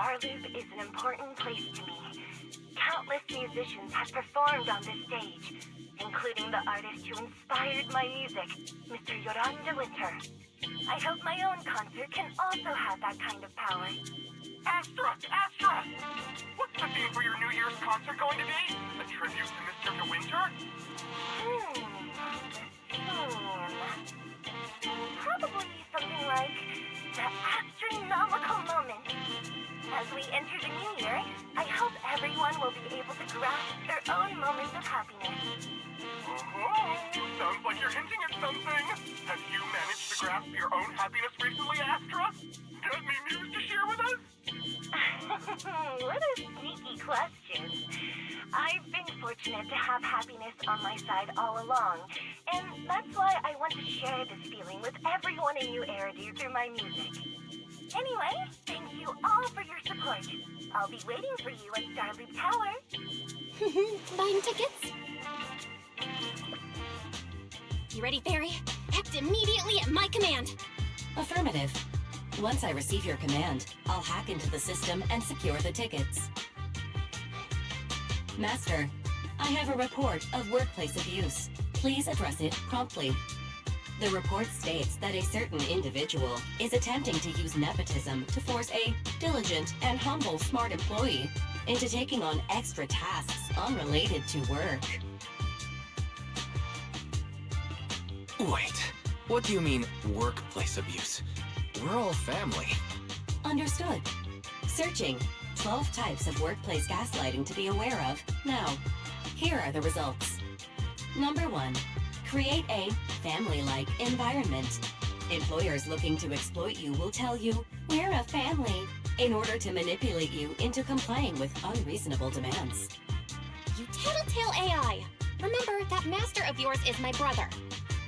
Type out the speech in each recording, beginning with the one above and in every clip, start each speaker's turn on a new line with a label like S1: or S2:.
S1: Starloop is an important place to me. Countless musicians have performed on this stage, including the artist who inspired my music, Mr. Yoranda Winter. I hope my own concert can also have that kind of power.
S2: Astra! Astra! What's the theme for your New Year's concert going to be? A tribute to Mr. Winter?
S1: Probably something like the Astra-nomical Moment. As we enter the new year, I hope everyone will be able to grasp their own moments of happiness.
S2: Sounds like you're hinting at something. Have you managed to grasp your own happiness recently, Astra? Got any news to share with us?
S1: What a sneaky question. I've been fortunate to have happiness on my side all along, and that's why I want to share this feeling with everyone in New Eridu through my music. Anyway, thank you all for your support. I'll be waiting for you at Starloop Tower.
S3: Buying tickets? You ready, Fairy? Act immediately at my command.
S4: Affirmative. Once I receive your command, I'll hack into the system and secure the tickets. Master, I have a report of workplace abuse. Please address it promptly. The report states that a certain individual is attempting to use nepotism to force a diligent and humble smart employee into taking on extra tasks unrelated to work.
S5: Wait, what do you mean, workplace abuse? We're all family.
S4: Understood. Searching. 12 types of workplace gaslighting to be aware of. Now, here are the results. Number 1. Create a family-like environment. Employers looking to exploit you will tell you, "We're a family," in order to manipulate you into complying with unreasonable demands.
S3: You tattletale AI. Remember, that master of yours is my brother.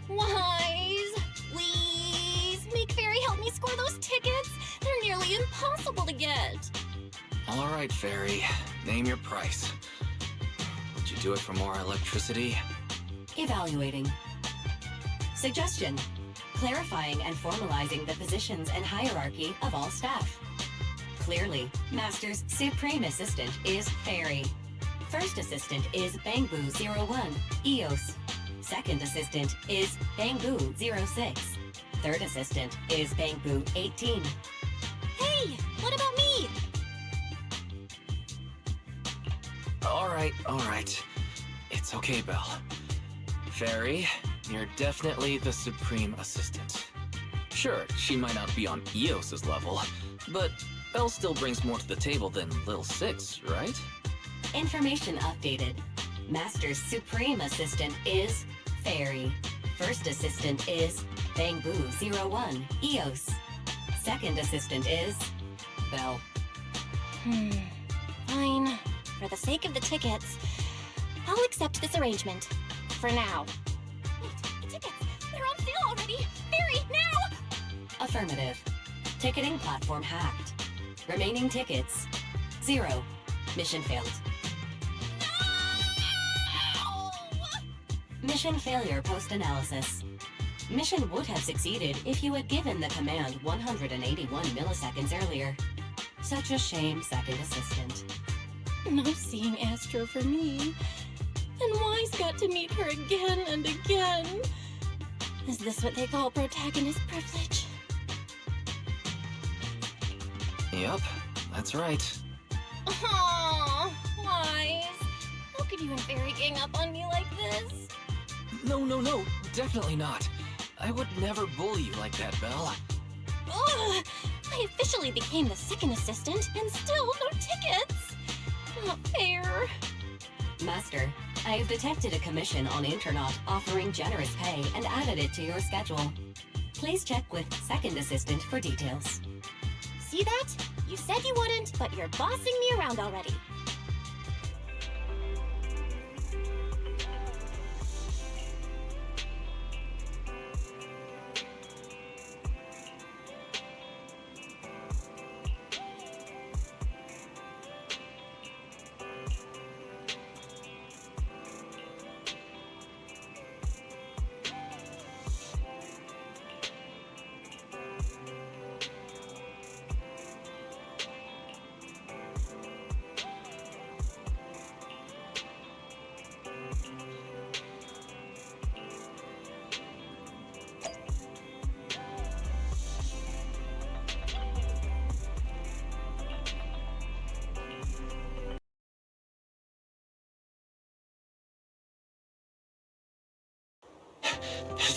S3: Wise, please, make Fairy help me score those tickets. They're nearly impossible to get.
S5: All right, Fairy, name your price. Would you do it for more electricity?
S4: Evaluating. Suggestion. Clarifying and formalizing the positions and hierarchy of all staff. Clearly, Master's Supreme Assistant is Fairy. First Assistant is Bangbu01, EOS. Second Assistant is Bangbu06. Third Assistant is Bangbu18.
S3: Hey, what about me?
S5: All right. It's okay, Belle. Fairy, you're definitely the Supreme Assistant. Sure, she might not be on EOS's level, but Belle still brings more to the table than Lil Six, right?
S4: Information updated. Master's Supreme Assistant is Fairy. First Assistant is Bangbu01, EOS. Second Assistant is Belle.
S3: Fine. For the sake of the tickets, I'll accept this arrangement. For now. Wait, the tickets! They're on sale already! Fairy, now!
S4: Affirmative. Ticketing platform hacked. Remaining tickets 0. Mission failed.
S3: No!
S4: Mission failure post-analysis. Mission would have succeeded if you had given the command 181 milliseconds earlier. Such a shame, Second Assistant.
S3: No seeing Astro for me. And Wise got to meet her again and again. Is this what they call protagonist privilege?
S5: Yup, that's right.
S3: Aww, Wise. How could you and Fairy gang up on me like this?
S5: No, definitely not. I would never bully you like that, Belle.
S3: Ugh! I officially became the second assistant and still no tickets! Not fair.
S4: Master, I have detected a commission on Internaut offering generous pay and added it to your schedule. Please check with Second Assistant for details.
S3: See that? You said you wouldn't, but you're bossing me around already.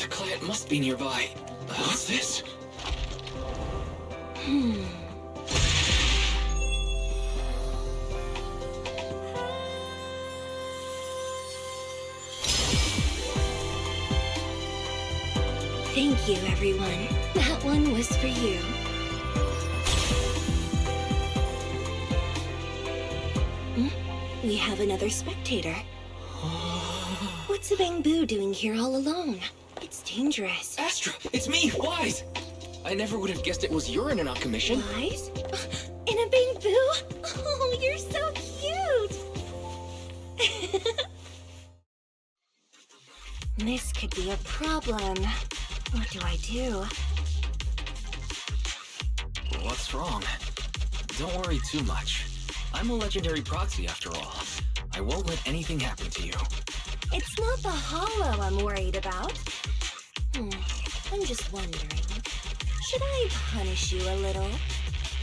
S5: The client must be nearby. What's this?
S3: Thank you, everyone. That one was for you. We have another spectator. What's a bamboo doing here all alone? It's dangerous.
S5: Astra, it's me, Wise! I never would have guessed it was urine on commission.
S3: Wise? In a bamboo? Oh, you're so cute! This could be a problem. What do I do?
S5: What's wrong? Don't worry too much. I'm a legendary proxy after all. I won't let anything happen to you.
S3: It's not the hollow I'm worried about. I'm just wondering, should I punish you a little?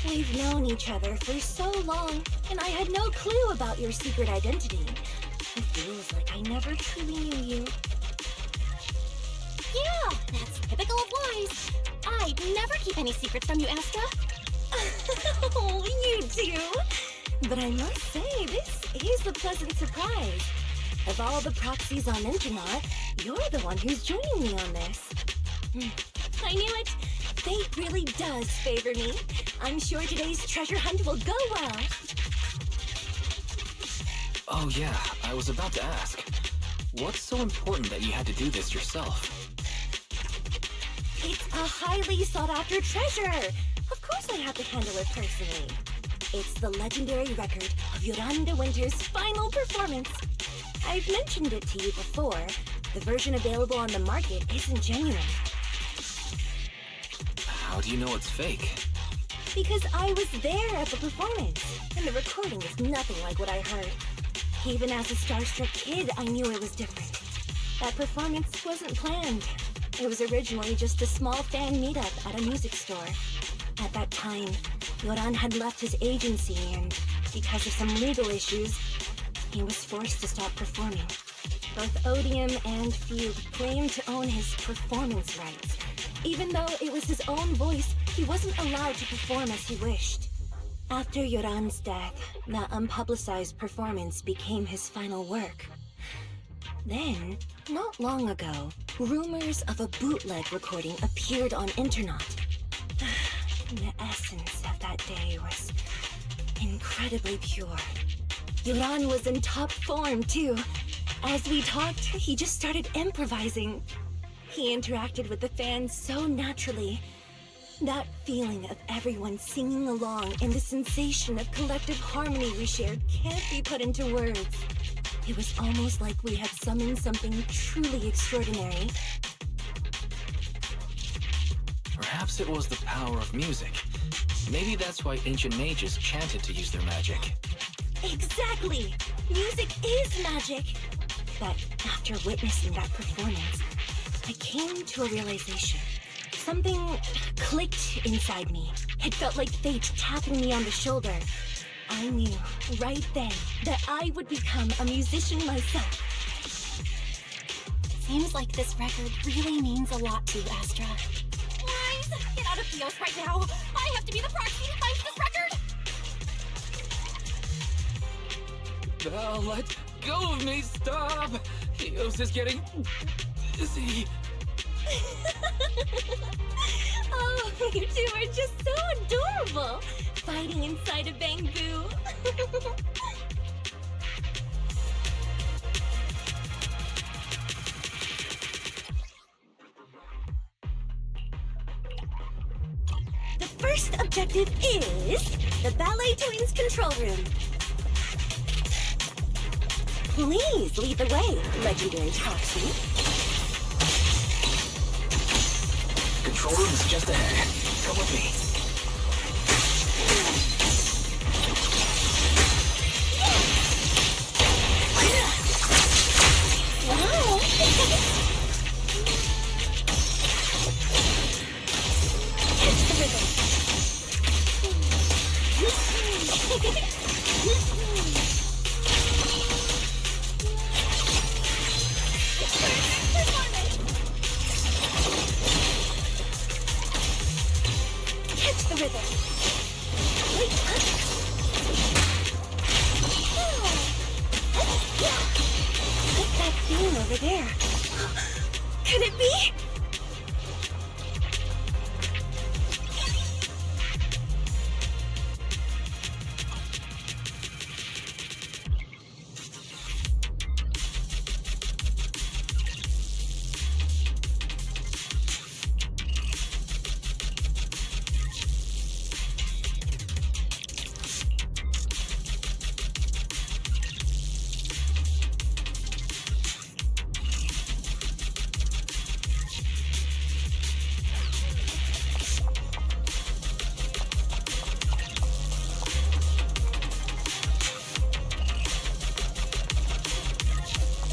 S3: We've known each other for so long, and I had no clue about your secret identity. It feels like I never truly knew you. Yeah, that's typical of Wise. I'd never keep any secrets from you, Astra. Oh, you do? But I must say, this is a pleasant surprise. Of all the proxies on Internet, you're the one who's joining me on this. I knew it. Fate really does favor me. I'm sure today's treasure hunt will go well.
S5: Oh yeah, I was about to ask. What's so important that you had to do this yourself?
S3: It's a highly sought-after treasure. Of course I have to handle it personally. It's the legendary record of Yoran Winter's final performance. I've mentioned it to you before. The version available on the market isn't genuine.
S5: How do you know it's fake?
S3: Because I was there at the performance, and the recording is nothing like what I heard. Even as a starstruck kid, I knew it was different. That performance wasn't planned. It was originally just a small fan meetup at a music store. At that time, Yoran had left his agency, and because of some legal issues, he was forced to stop performing. Both Odium and Fugue claimed to own his performance rights. Even though it was his own voice, he wasn't allowed to perform as he wished. After Yoran's death, that unpublicized performance became his final work. Then, not long ago, rumors of a bootleg recording appeared on Internet. The essence of that day was incredibly pure. Yoran was in top form, too. As we talked, he just started improvising. He interacted with the fans so naturally. That feeling of everyone singing along and the sensation of collective harmony we shared can't be put into words. It was almost like we had summoned something truly extraordinary.
S5: Perhaps it was the power of music. Maybe that's why ancient mages chanted to use their magic.
S3: Exactly! Music is magic! But after witnessing that performance, I came to a realization. Something clicked inside me. It felt like fate tapping me on the shoulder. I knew right then that I would become a musician myself.
S6: Seems like this record really means a lot to you, Astra. Wise, get out of Theos right now. I have to be the proxy to find this record.
S5: Belle, let go of me, stop! Theos is getting dizzy.
S3: Oh, you two are just so adorable, fighting inside a bamboo. The first objective is the Ballet Twins control room. Please lead the way, legendary proxy.
S5: Control room is just ahead. Come with me.
S3: Wow! Catch the rhythm.
S6: room over there. Could it be?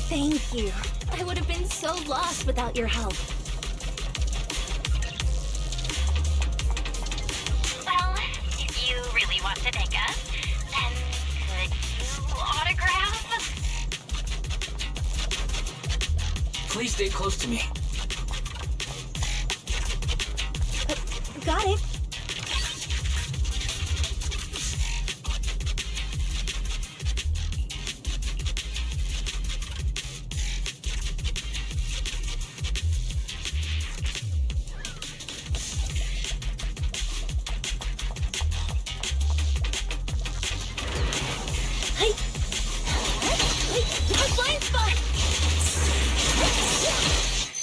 S6: Thank you. I would have been so lost without your help.
S3: Well, if you really want to thank us, then could you autograph?
S5: Please stay close to me.
S6: Got it.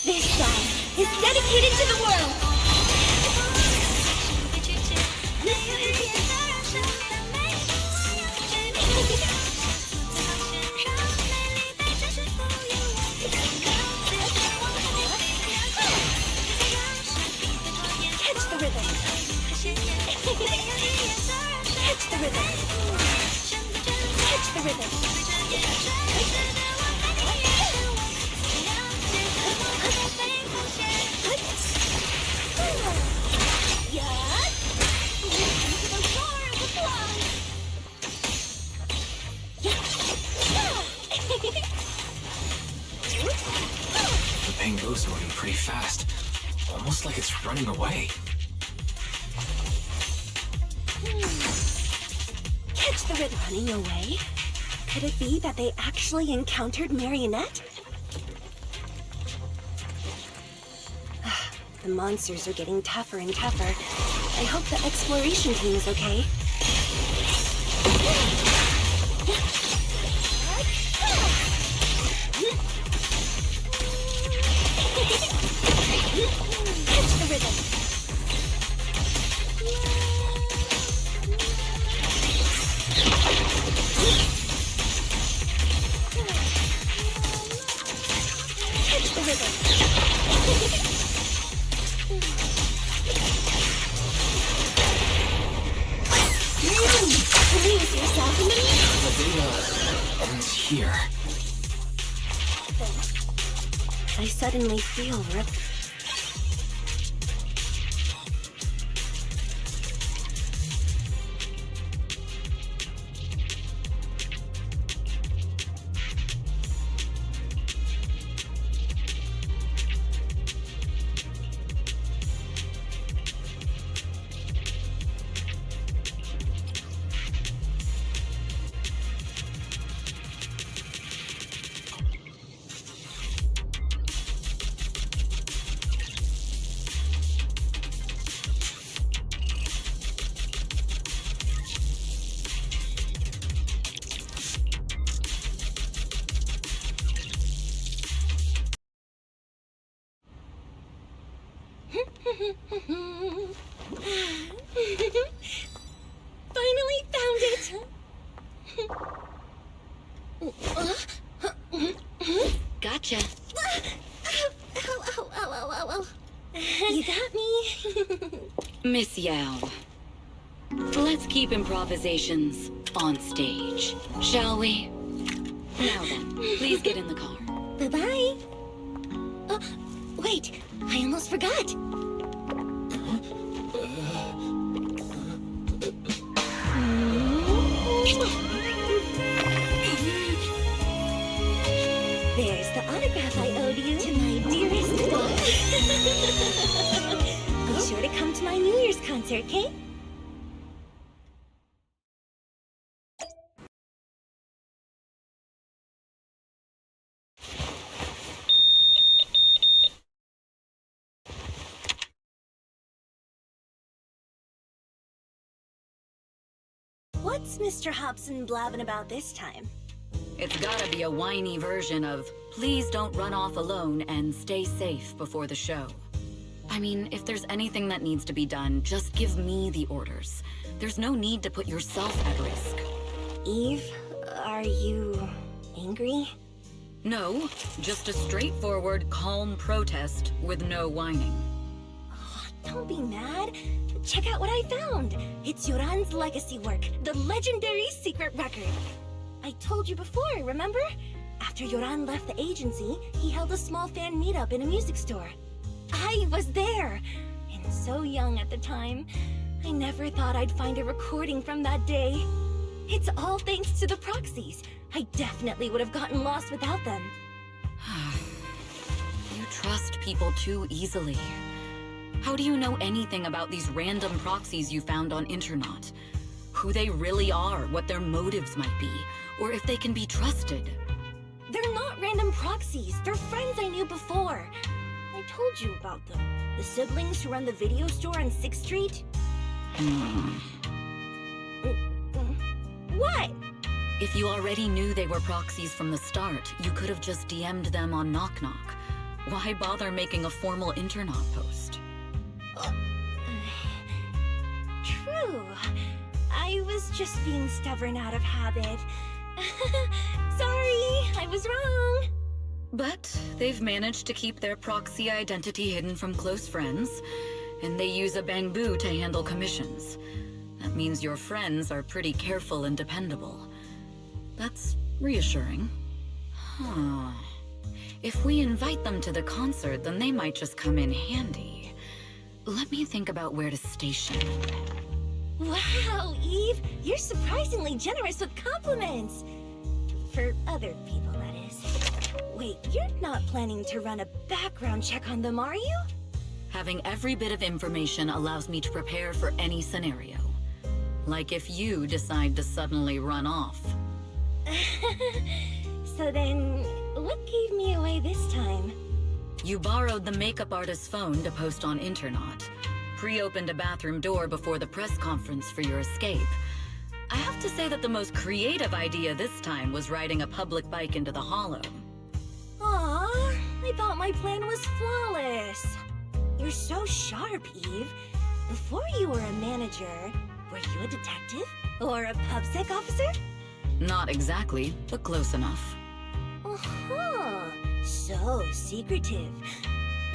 S6: This song is dedicated to the world. Catch the rhythm. Catch the rhythm. Catch the rhythm.
S5: The Pango's moving pretty fast. Almost like it's running away.
S6: Catch the rhythm. Running away? Could it be that they actually encountered Marionette? The monsters are getting tougher and tougher. I hope the exploration team is okay. Catch the rhythm. Catch the rhythm. Lose yourself in the music.
S5: The data ends here.
S6: I suddenly feel Finally found it!
S4: Gotcha.
S6: Ow. You got me?
S4: Miss Yao. Let's keep improvisations on stage, shall we? Now then, please get in the car.
S6: Bye-bye. Wait, I almost forgot. There's the autograph I owed you to my dearest daughter. Be sure to come to my New Year's concert, okay?
S7: What's Mr. Hobson blabbing about this time?
S8: It's gotta be a whiny version of, please don't run off alone and stay safe before the show. I mean, if there's anything that needs to be done, just give me the orders. There's no need to put yourself at risk.
S7: Eve, are you angry?
S8: No, just a straightforward, calm protest with no whining.
S7: Oh, don't be mad. Check out what I found. It's Yoran's legacy work, the legendary secret record. I told you before, remember? After Yoran left the agency, he held a small fan meetup in a music store. I was there, and so young at the time. I never thought I'd find a recording from that day. It's all thanks to the proxies. I definitely would have gotten lost without them.
S8: You trust people too easily. How do you know anything about these random proxies you found on Internaut? Who they really are, what their motives might be, or if they can be trusted?
S7: They're not random proxies. They're friends I knew before. I told you about them. The siblings who run the video store on 6th Street. What?
S8: If you already knew they were proxies from the start, you could have just DM'd them on Knock Knock. Why bother making a formal Internaut post?
S7: True. I was just being stubborn out of habit. Sorry, I was wrong.
S8: But they've managed to keep their proxy identity hidden from close friends, and they use a bamboo to handle commissions. That means your friends are pretty careful and dependable. That's reassuring. Huh. If we invite them to the concert, then they might just come in handy. Let me think about where to station them.
S7: Wow, Eve, you're surprisingly generous with compliments. For other people, that is. Wait, you're not planning to run a background check on them, are you?
S8: Having every bit of information allows me to prepare for any scenario. Like if you decide to suddenly run off.
S7: So then, what gave me away this time?
S8: You borrowed the makeup artist's phone to post on Internaut. Pre-opened a bathroom door before the press conference for your escape. I have to say that the most creative idea this time was riding a public bike into the hollow.
S7: Aw, I thought my plan was flawless. You're so sharp, Eve. Before you were a manager, were you a detective? Or a PubSec officer?
S8: Not exactly, but close enough.
S7: Uh-huh. So secretive.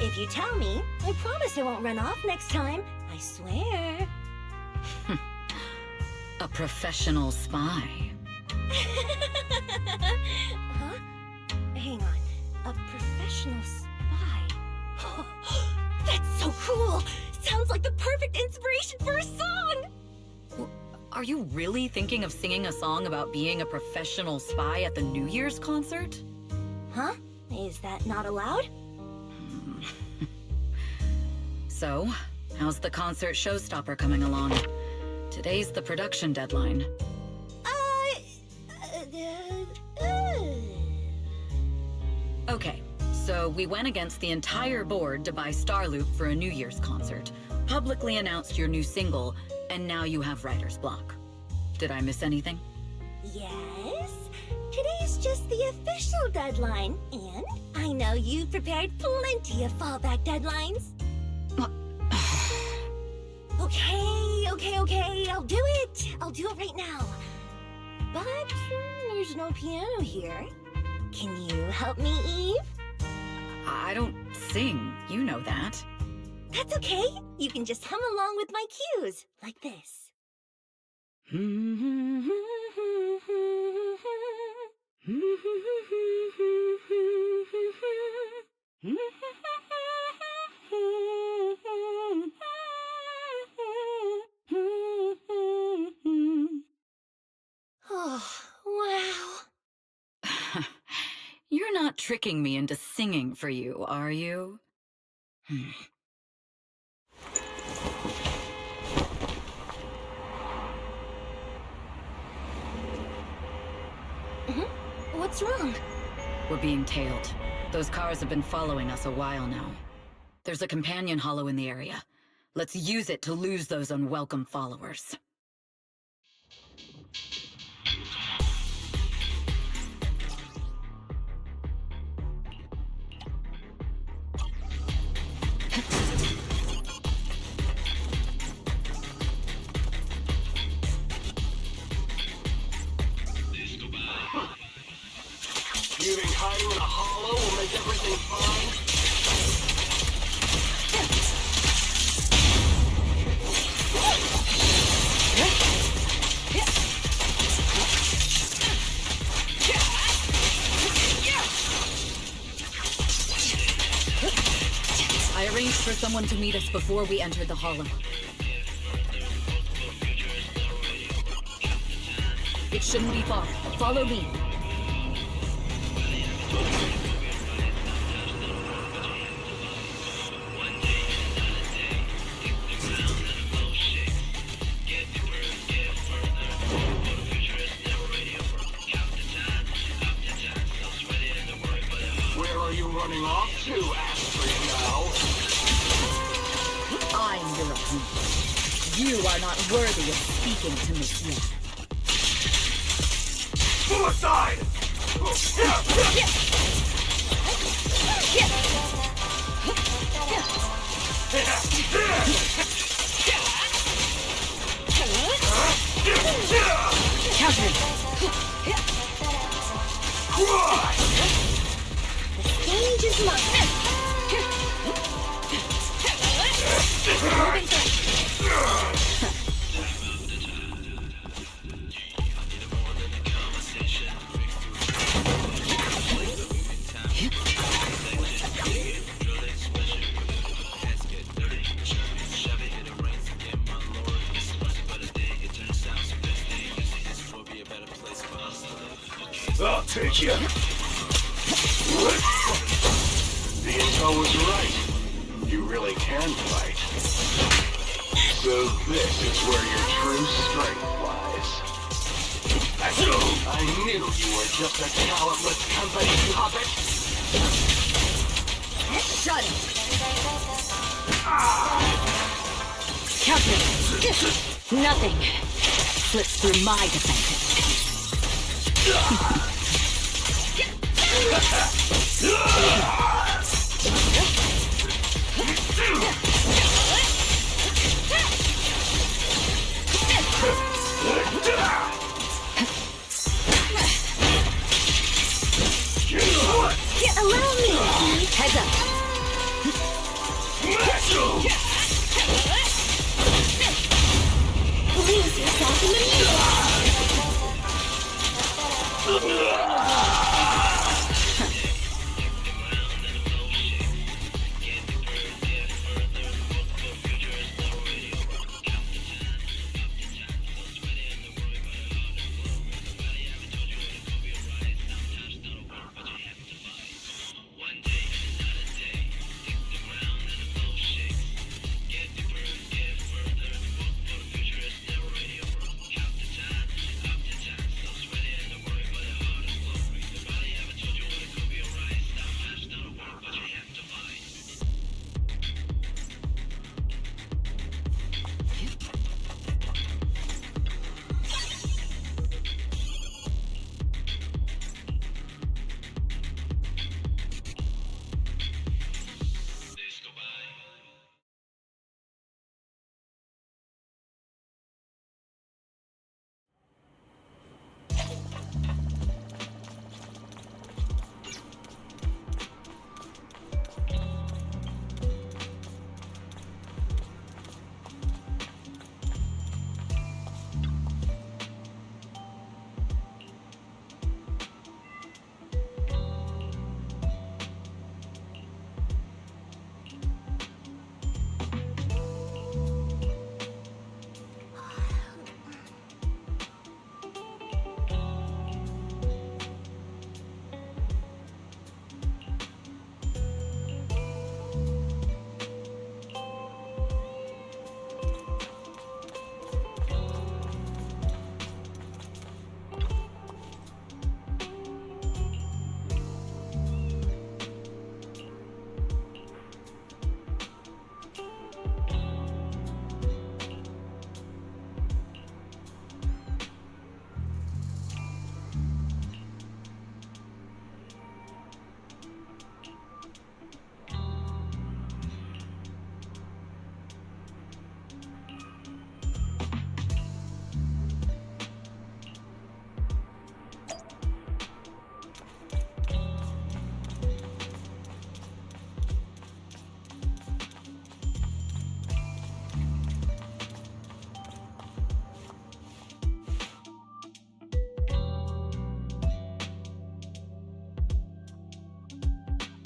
S7: If you tell me, I promise I won't run off next time. I swear.
S8: A professional spy.
S7: Huh? Hang on. A professional spy. That's so cool! Sounds like the perfect inspiration for a song!
S8: Are you really thinking of singing a song about being a professional spy at the New Year's concert?
S7: Huh? Is that not allowed?
S8: So, how's the concert showstopper coming along? Today's the production deadline. Okay, so we went against the entire board to buy Starloop for a New Year's concert, publicly announced your new single, and now you have writer's block. Did I miss anything?
S7: Yes. Today's just the official deadline, and I know you've prepared plenty of fallback deadlines. Okay, I'll do it. I'll do it right now. But there's no piano here. Can you help me, Eve?
S8: I don't sing, you know that.
S7: That's okay. You can just hum along with my cues, like this. Oh, wow.
S8: You're not tricking me into singing for you, are you?
S7: What's wrong?
S8: We're being tailed. Those cars have been following us a while now. There's a companion hollow in the area. Let's use it to lose those unwelcome followers.
S2: You think hiding in a hollow will make everything fine?
S8: I arranged for someone to meet us before we entered the hollow. It shouldn't be far. Follow me.
S2: Where are you running off to, Astra now?
S8: I'm your opponent. You are not worthy of speaking to me yet.
S2: Pull aside!
S8: Counter!
S7: Stage is mine.
S2: I'll take you. The intel was right. You really can fight. So this is where your true strength lies. I knew you were just a talentless company puppet.
S8: Shut it! Counter! Nothing slips through my defenses.
S7: Allow me.
S8: Heads up.
S7: Lose yourself in the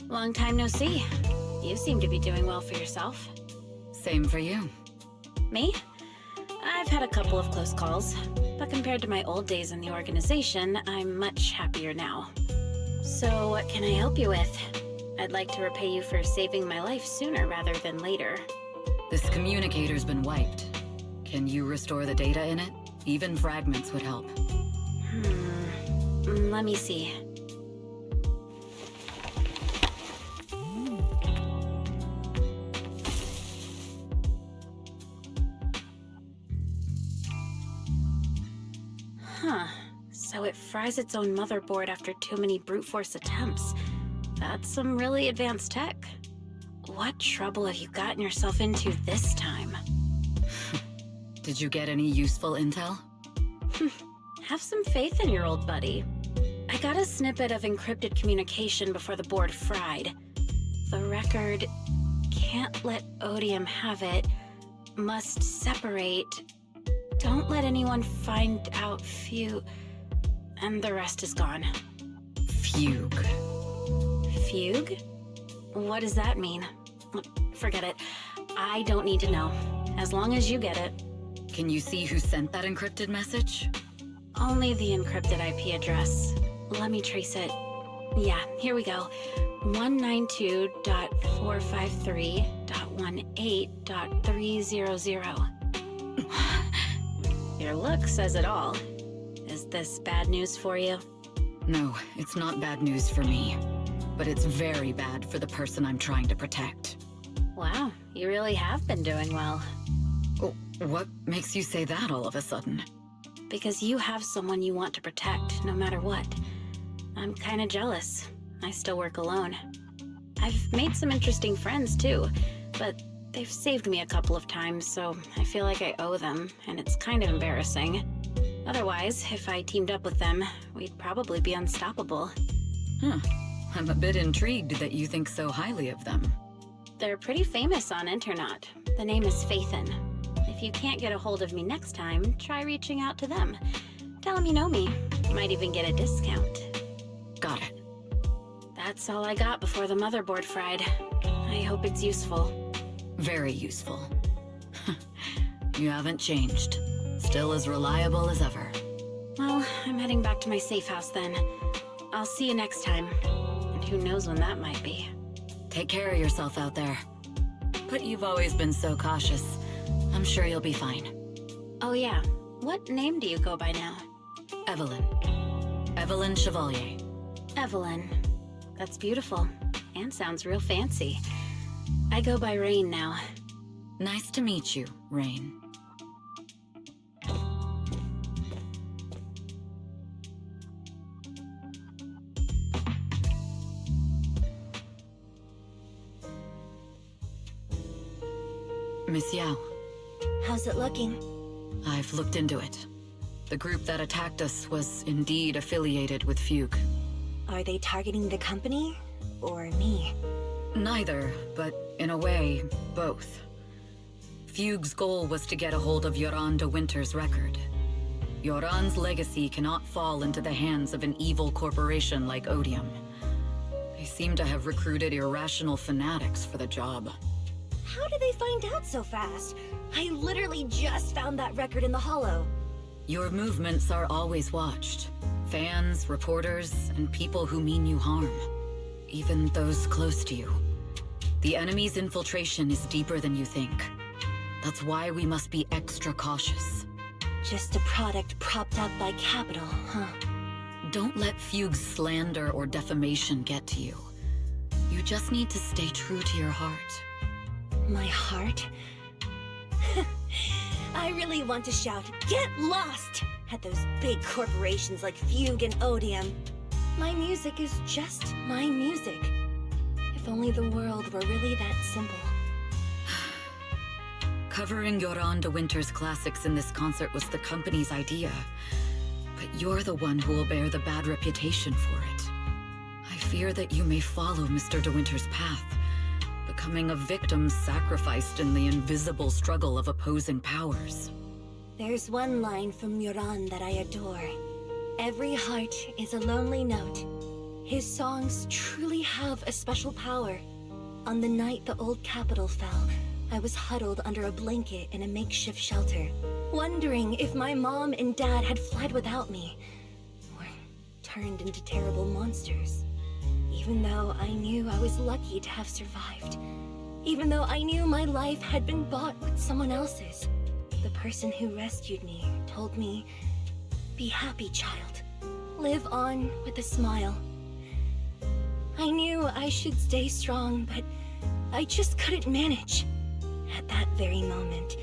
S6: Long time no see. You seem to be doing well for yourself.
S8: Same for you.
S6: Me? I've had a couple of close calls, but compared to my old days in the organization, I'm much happier now. So what can I help you with? I'd like to repay you for saving my life sooner rather than later.
S8: This communicator's been wiped. Can you restore the data in it? Even fragments would help.
S6: Let me see. So it fries its own motherboard after too many brute force attempts. That's some really advanced tech. What trouble have you gotten yourself into this time?
S8: Did you get any useful intel?
S6: Have some faith in your old buddy. I got a snippet of encrypted communication before the board fried. The record can't let Odium have it. Must separate. Don't let anyone find out and the rest is gone.
S8: Fugue.
S6: Fugue? What does that mean? Forget it. I don't need to know. As long as you get it.
S8: Can you see who sent that encrypted message?
S6: Only the encrypted IP address. Let me trace it. Yeah, here we go. 192.453.18.300. Your look says it all. Is this bad news for you?
S8: No, it's not bad news for me. But it's very bad for the person I'm trying to protect.
S6: Wow, you really have been doing well.
S8: Oh, what makes you say that all of a sudden?
S6: Because you have someone you want to protect, no matter what. I'm kinda jealous. I still work alone. I've made some interesting friends too, but they've saved me a couple of times, so I feel like I owe them, and it's kind of embarrassing. Otherwise, if I teamed up with them, we'd probably be unstoppable.
S8: I'm a bit intrigued that you think so highly of them.
S6: They're pretty famous on Internet. The name is Phaethon. If you can't get a hold of me next time, try reaching out to them. Tell them you know me. Might even get a discount.
S8: Got it.
S6: That's all I got before the motherboard fried. I hope it's useful.
S8: Very useful. You haven't changed. Still as reliable as ever.
S6: Well, I'm heading back to my safe house then. I'll see you next time. And who knows when that might be.
S8: Take care of yourself out there. But you've always been so cautious. I'm sure you'll be fine.
S6: Oh yeah, what name do you go by now?
S8: Evelyn. Evelyn Chevalier.
S6: Evelyn. That's beautiful. And sounds real fancy. I go by Rain now.
S8: Nice to meet you, Rain. Miss Yao.
S7: How's it looking?
S8: I've looked into it. The group that attacked us was indeed affiliated with Fugue.
S7: Are they targeting the company? Or me?
S8: Neither, but in a way, both. Fugue's goal was to get a hold of Yoran de Winter's record. Yoran's legacy cannot fall into the hands of an evil corporation like Odium. They seem to have recruited irrational fanatics for the job.
S7: How did they find out so fast? I literally just found that record in the hollow.
S8: Your movements are always watched. Fans, reporters, and people who mean you harm. Even those close to you. The enemy's infiltration is deeper than you think. That's why we must be extra cautious.
S7: Just a product propped up by capital, huh?
S8: Don't let Fugue's slander or defamation get to you. You just need to stay true to your heart.
S7: My heart? I really want to shout, "Get lost!" at those big corporations like Fugue and Odium. My music is just my music. If only the world were really that simple.
S8: Covering Yoran de Winter's classics in this concert was the company's idea. But you're the one who will bear the bad reputation for it. I fear that you may follow Mr. de Winter's path, becoming a victim sacrificed in the invisible struggle of opposing powers.
S7: There's one line from Yoran that I adore. Every heart is a lonely note. His songs truly have a special power. On the night the old capital fell, I was huddled under a blanket in a makeshift shelter, wondering if my mom and dad had fled without me, or turned into terrible monsters. Even though I knew I was lucky to have survived, even though I knew my life had been bought with someone else's, the person who rescued me told me, "Be happy, child. Live on with a smile." I knew I should stay strong, but I just couldn't manage. At that very moment,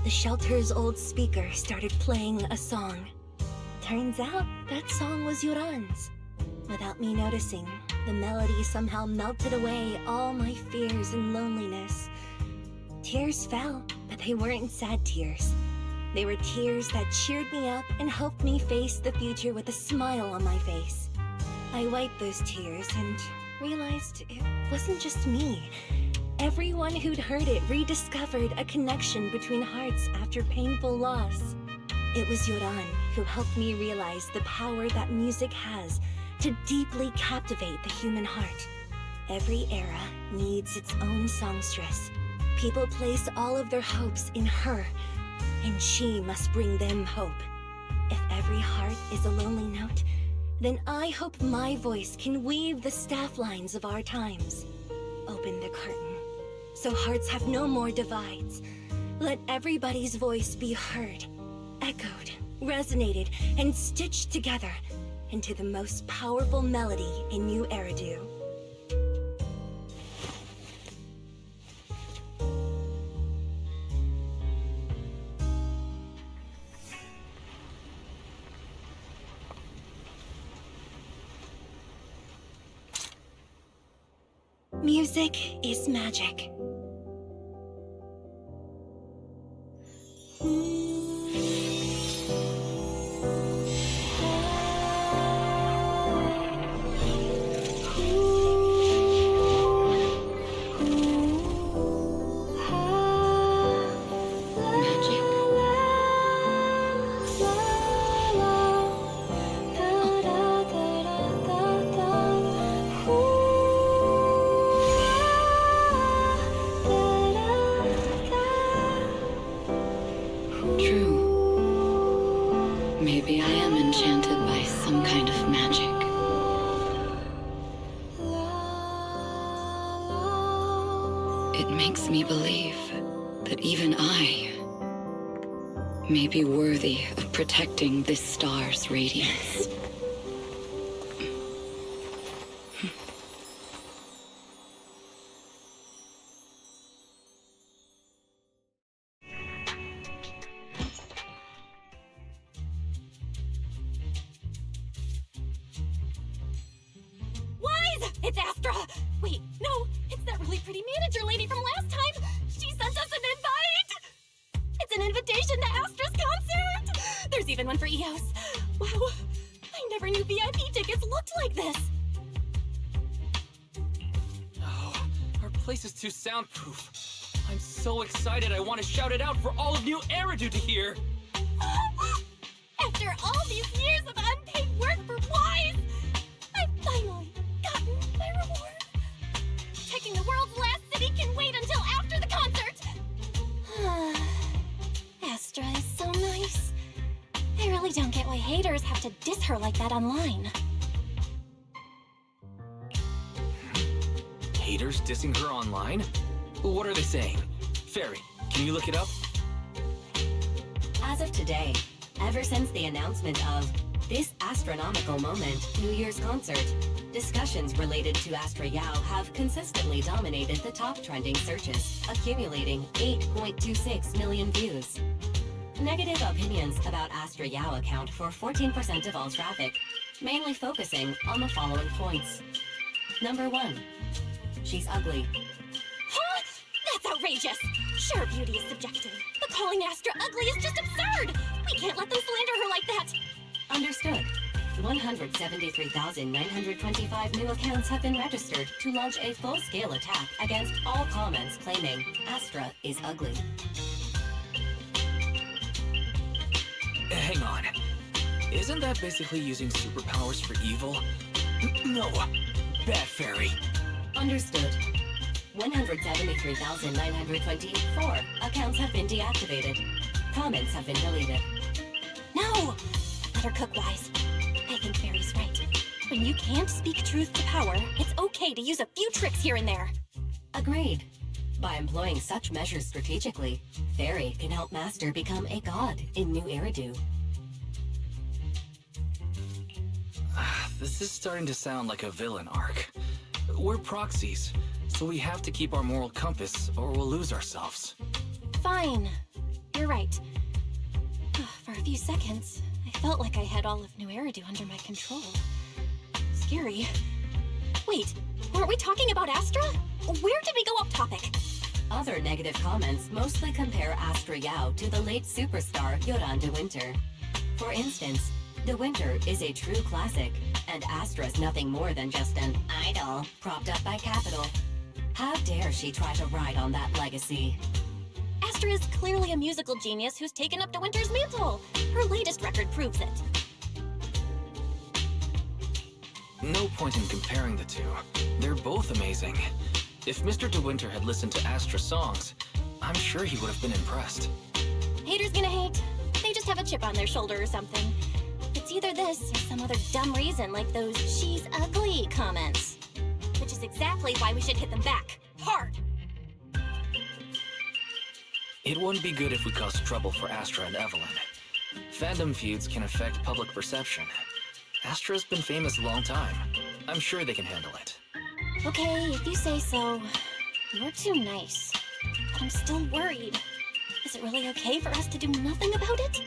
S7: the shelter's old speaker started playing a song. Turns out that song was Yoran's. Without me noticing, the melody somehow melted away all my fears and loneliness. Tears fell, but they weren't sad tears. They were tears that cheered me up and helped me face the future with a smile on my face. I wiped those tears and realized it wasn't just me. Everyone who'd heard it rediscovered a connection between hearts after painful loss. It was Yoran who helped me realize the power that music has to deeply captivate the human heart. Every era needs its own songstress. People place all of their hopes in her, and she must bring them hope. If every heart is a lonely note, then I hope my voice can weave the staff lines of our times. Open the curtain, so hearts have no more divides. Let everybody's voice be heard, echoed, resonated, and stitched together into the most powerful melody in New Eridu. Music is magic.
S8: Maybe I am enchanted by some kind of magic. It makes me believe that even I may be worthy of protecting this star's radiance.
S3: It's Astra! Wait, no, it's that really pretty manager lady from last time! She sent us an invite! It's an invitation to Astra's concert! There's even one for EOS. Wow, I never knew VIP tickets looked like this!
S5: Oh, our place is too soundproof. I'm so excited I want to shout it out for all of New Eridu to hear!
S3: After all these years of unpaid work for Wise, I've finally gotten my reward. Checking the world's last city can wait until after the concert. Astra is so nice. I really don't get why haters have to diss her like that online.
S5: Haters dissing her online? What are they saying? Fairy, can you look it up?
S4: As of today, ever since the announcement of this Astra-nomical Moment New Year's concert, discussions related to Astra Yao have consistently dominated the top trending searches, accumulating 8.26 million views. Negative opinions about Astra Yao account for 14% of all traffic, mainly focusing on the following points. Number 1. She's ugly.
S3: Huh? That's outrageous! Sure, beauty is subjective, but calling Astra ugly is just absurd! We can't let them slander her like that!
S4: Understood. 173,925 new accounts have been registered to launch a full-scale attack against all comments claiming Astra is ugly.
S5: Hang on. Isn't that basically using superpowers for evil? No. Bad fairy.
S4: Understood. 173,924 accounts have been deactivated. Comments have been deleted.
S7: No! Better cook wise. I think Fairy's right. When you can't speak truth to power, it's okay to use a few tricks here and there.
S4: Agreed. By employing such measures strategically, Fairy can help Master become a god in New Eridu.
S5: This is starting to sound like a villain arc. We're proxies, so we have to keep our moral compass or we'll lose ourselves.
S7: Fine. You're right. For a few seconds, I felt like I had all of New Eridu under my control. Scary. Wait, aren't we talking about Astra? Where did we go off topic?
S4: Other negative comments mostly compare Astra Yao to the late superstar Yoran de Winter. For instance, De Winter is a true classic, and Astra's nothing more than just an idol propped up by capital. How dare she try to ride on that legacy?
S7: Astra is clearly a musical genius who's taken up De Winter's mantle. Her latest record proves it.
S5: No point in comparing the two. They're both amazing. If Mr. De Winter had listened to Astra's songs, I'm sure he would have been impressed.
S7: Haters gonna hate. They just have a chip on their shoulder or something. It's either this or some other dumb reason like those "she's ugly" comments. Which is exactly why we should hit them back. Hard!
S5: It wouldn't be good if we caused trouble for Astra and Evelyn. Fandom feuds can affect public perception. Astra's been famous a long time. I'm sure they can handle it.
S7: Okay, if you say so. You're too nice. But I'm still worried. Is it really okay for us to do nothing about it?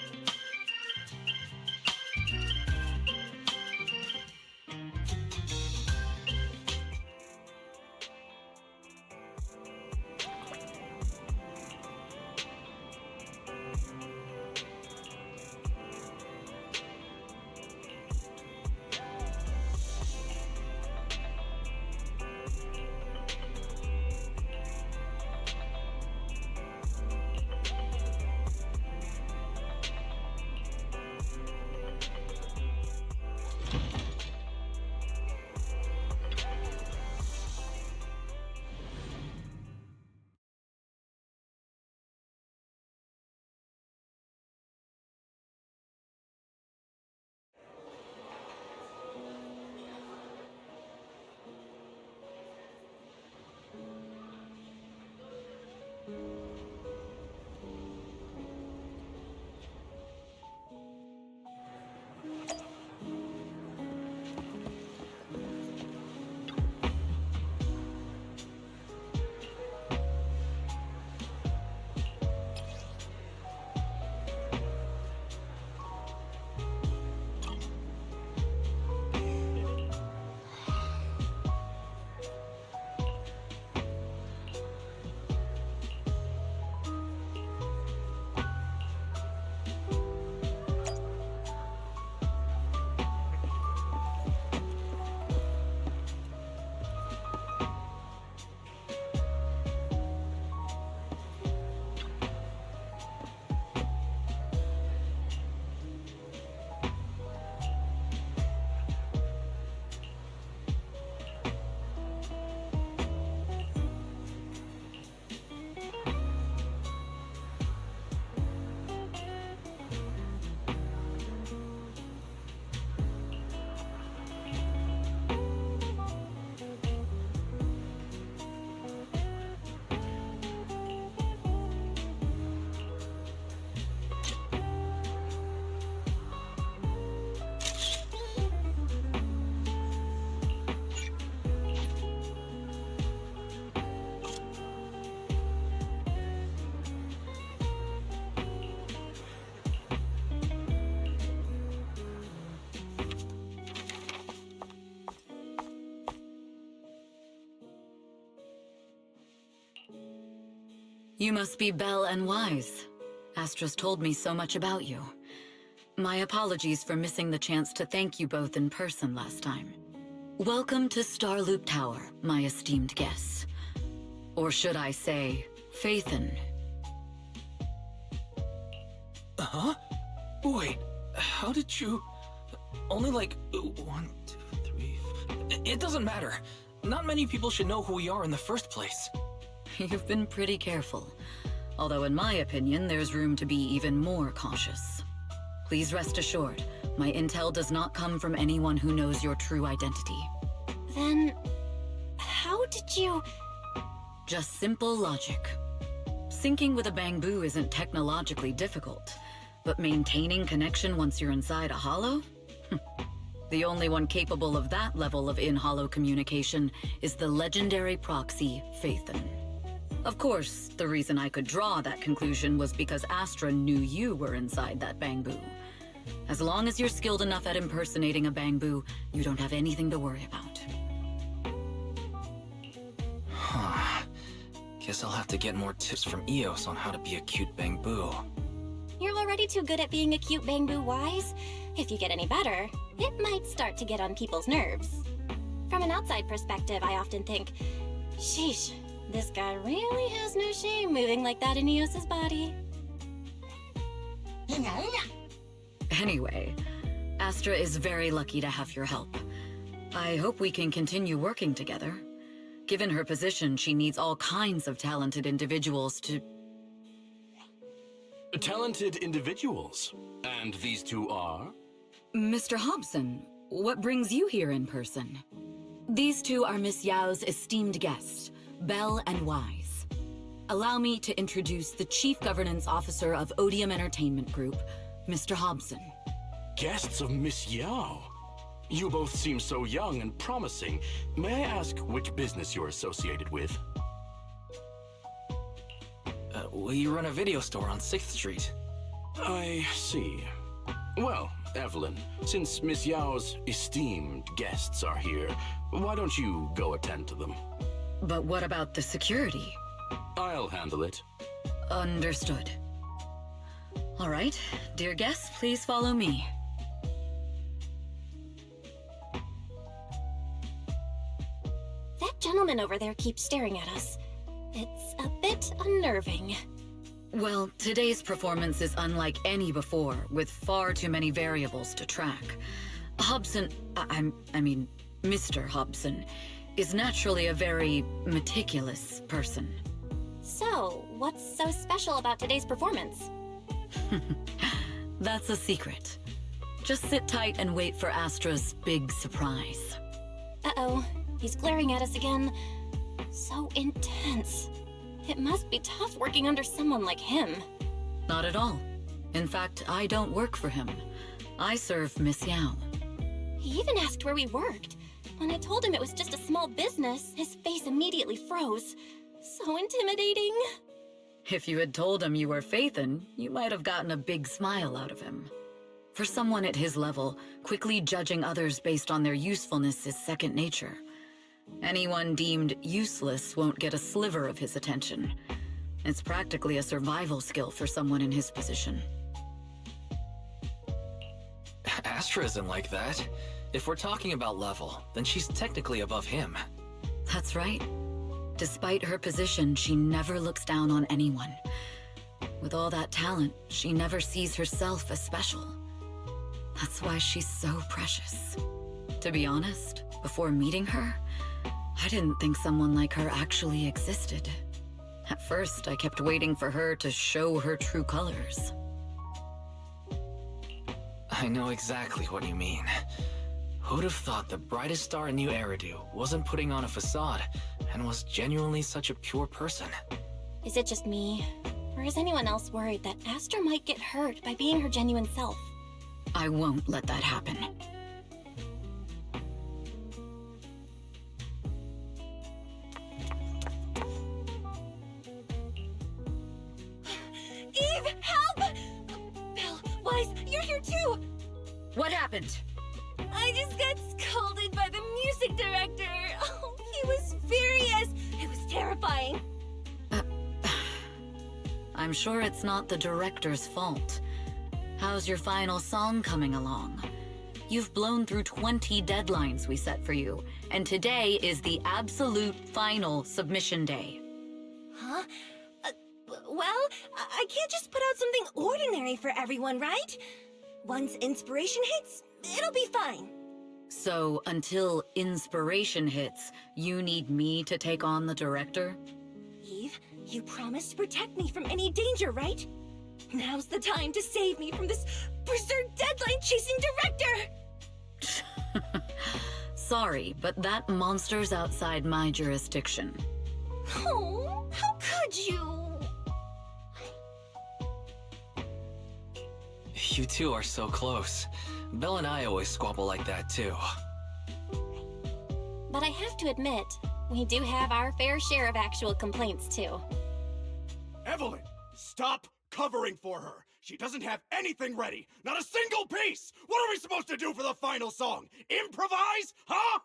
S8: You must be Belle and Wise. Astra's told me so much about you. My apologies for missing the chance to thank you both in person last time. Welcome to Starloop Tower, my esteemed guests. Or should I say, Faithin.
S5: Huh? Wait, how did you... Only like 1, 2, 3... It doesn't matter. Not many people should know who we are in the first place.
S8: You've been pretty careful. Although in my opinion, there's room to be even more cautious. Please rest assured, my intel does not come from anyone who knows your true identity.
S3: Then, how did you...
S8: Just simple logic. Syncing with a bamboo isn't technologically difficult, but maintaining connection once you're inside a hollow? The only one capable of that level of in-hollow communication is the legendary proxy, Phaethon. Of course, the reason I could draw that conclusion was because Astra knew you were inside that bamboo. As long as you're skilled enough at impersonating a bamboo, you don't have anything to worry about.
S5: Guess I'll have to get more tips from Eos on how to be a cute bamboo.
S3: You're already too good at being a cute bamboo, Wise. If you get any better, it might start to get on people's nerves. From an outside perspective, I often think, sheesh, this guy really has no shame moving like that in Eos's body.
S8: Anyway, Astra is very lucky to have your help. I hope we can continue working together. Given her position, she needs all kinds of talented individuals to...
S2: Talented individuals? And these two are?
S8: Mr. Hobson, what brings you here in person? These two are Miss Yao's esteemed guests, Belle and Wise. Allow me to introduce the Chief Governance Officer of Odium Entertainment Group, Mr. Hobson.
S2: Guests of Miss Yao? You both seem so young and promising. May I ask which business you're associated with?
S5: We run a video store on 6th Street.
S2: I see. Well, Evelyn, since Miss Yao's esteemed guests are here, why don't you go attend to them?
S8: But what about the security?
S2: I'll handle it.
S8: Understood. All right, dear guests, please follow me.
S3: That gentleman over there keeps staring at us. It's a bit unnerving.
S8: Well, today's performance is unlike any before, with far too many variables to track. Hobson, I mean, Mr. Hobson, is naturally a very meticulous person.
S3: So, what's so special about today's performance?
S8: That's a secret. Just sit tight and wait for Astra's big surprise.
S3: Uh-oh, he's glaring at us again. So intense. It must be tough working under someone like him.
S8: Not at all. In fact, I don't work for him. I serve Miss Yao.
S3: He even asked where we worked. When I told him it was just a small business, his face immediately froze. So intimidating.
S8: If you had told him you were Phaethon, you might have gotten a big smile out of him. For someone at his level, quickly judging others based on their usefulness is second nature. Anyone deemed useless won't get a sliver of his attention. It's practically a survival skill for someone in his position.
S5: Astra isn't like that. If we're talking about level, then she's technically above him.
S8: That's right. Despite her position, she never looks down on anyone. With all that talent, she never sees herself as special. That's why she's so precious. To be honest, before meeting her, I didn't think someone like her actually existed. At first, I kept waiting for her to show her true colors.
S5: I know exactly what you mean. Who'd have thought the brightest star in New Eridu wasn't putting on a facade and was genuinely such a pure person?
S3: Is it just me? Or is anyone else worried that Astra might get hurt by being her genuine self?
S8: I won't let that happen.
S7: Eve, help! Belle, Wise, you're here too!
S8: What happened?
S7: I just got scolded by the music director. Oh, he was furious. It was terrifying.
S8: I'm sure it's not the director's fault. How's your final song coming along? You've blown through 20 deadlines we set for you, and today is the absolute final submission day.
S7: Huh? Well, I can't just put out something ordinary for everyone, right? Once inspiration hits, it'll be fine.
S8: So, until inspiration hits, you need me to take on the director?
S7: Eve, you promised to protect me from any danger, right? Now's the time to save me from this berserk deadline-chasing director!
S8: Sorry, but that monster's outside my jurisdiction.
S7: Oh, how could you?
S5: You two are so close. Belle and I always squabble like that too.
S3: But I have to admit, we do have our fair share of actual complaints too.
S9: Evelyn, stop covering for her. She doesn't have anything ready. Not a single piece. What are we supposed to do for the final song? Improvise? Huh?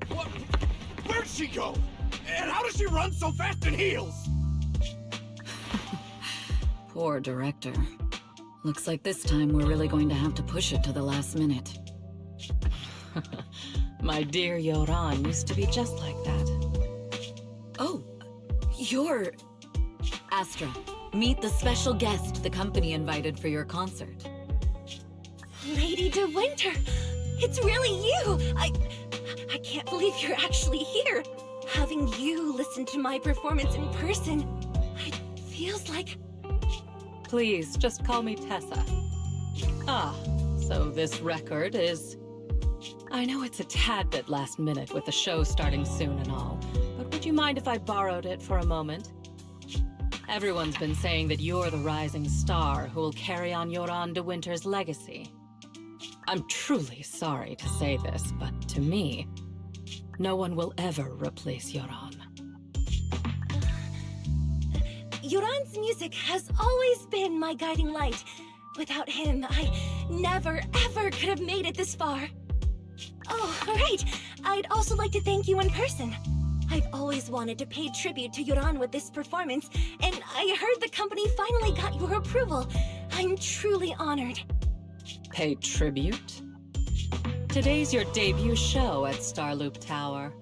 S9: What? Where'd she go? And how does she run so fast in heels?
S8: Poor director. Looks like this time we're really going to have to push it to the last minute.
S10: My dear Yoran used to be just like that.
S8: Oh, you're... Astra, meet the special guest the company invited for your concert.
S7: Lady De Winter! It's really you! I can't believe you're actually here! Having you listen to my performance in person, it feels like...
S10: Please, just call me Tessa. Ah, so this record is... I know it's a tad bit last minute with the show starting soon and all, but would you mind if I borrowed it for a moment? Everyone's been saying that you're the rising star who will carry on Yoran De Winter's legacy. I'm truly sorry to say this, but to me, no one will ever replace Yoran.
S7: Yoran's music has always been my guiding light. Without him, I never, ever could have made it this far. Oh, right. I'd also like to thank you in person. I've always wanted to pay tribute to Yoran with this performance, and I heard the company finally got your approval. I'm truly honored.
S10: Pay tribute? Today's your debut show at Starloop Tower.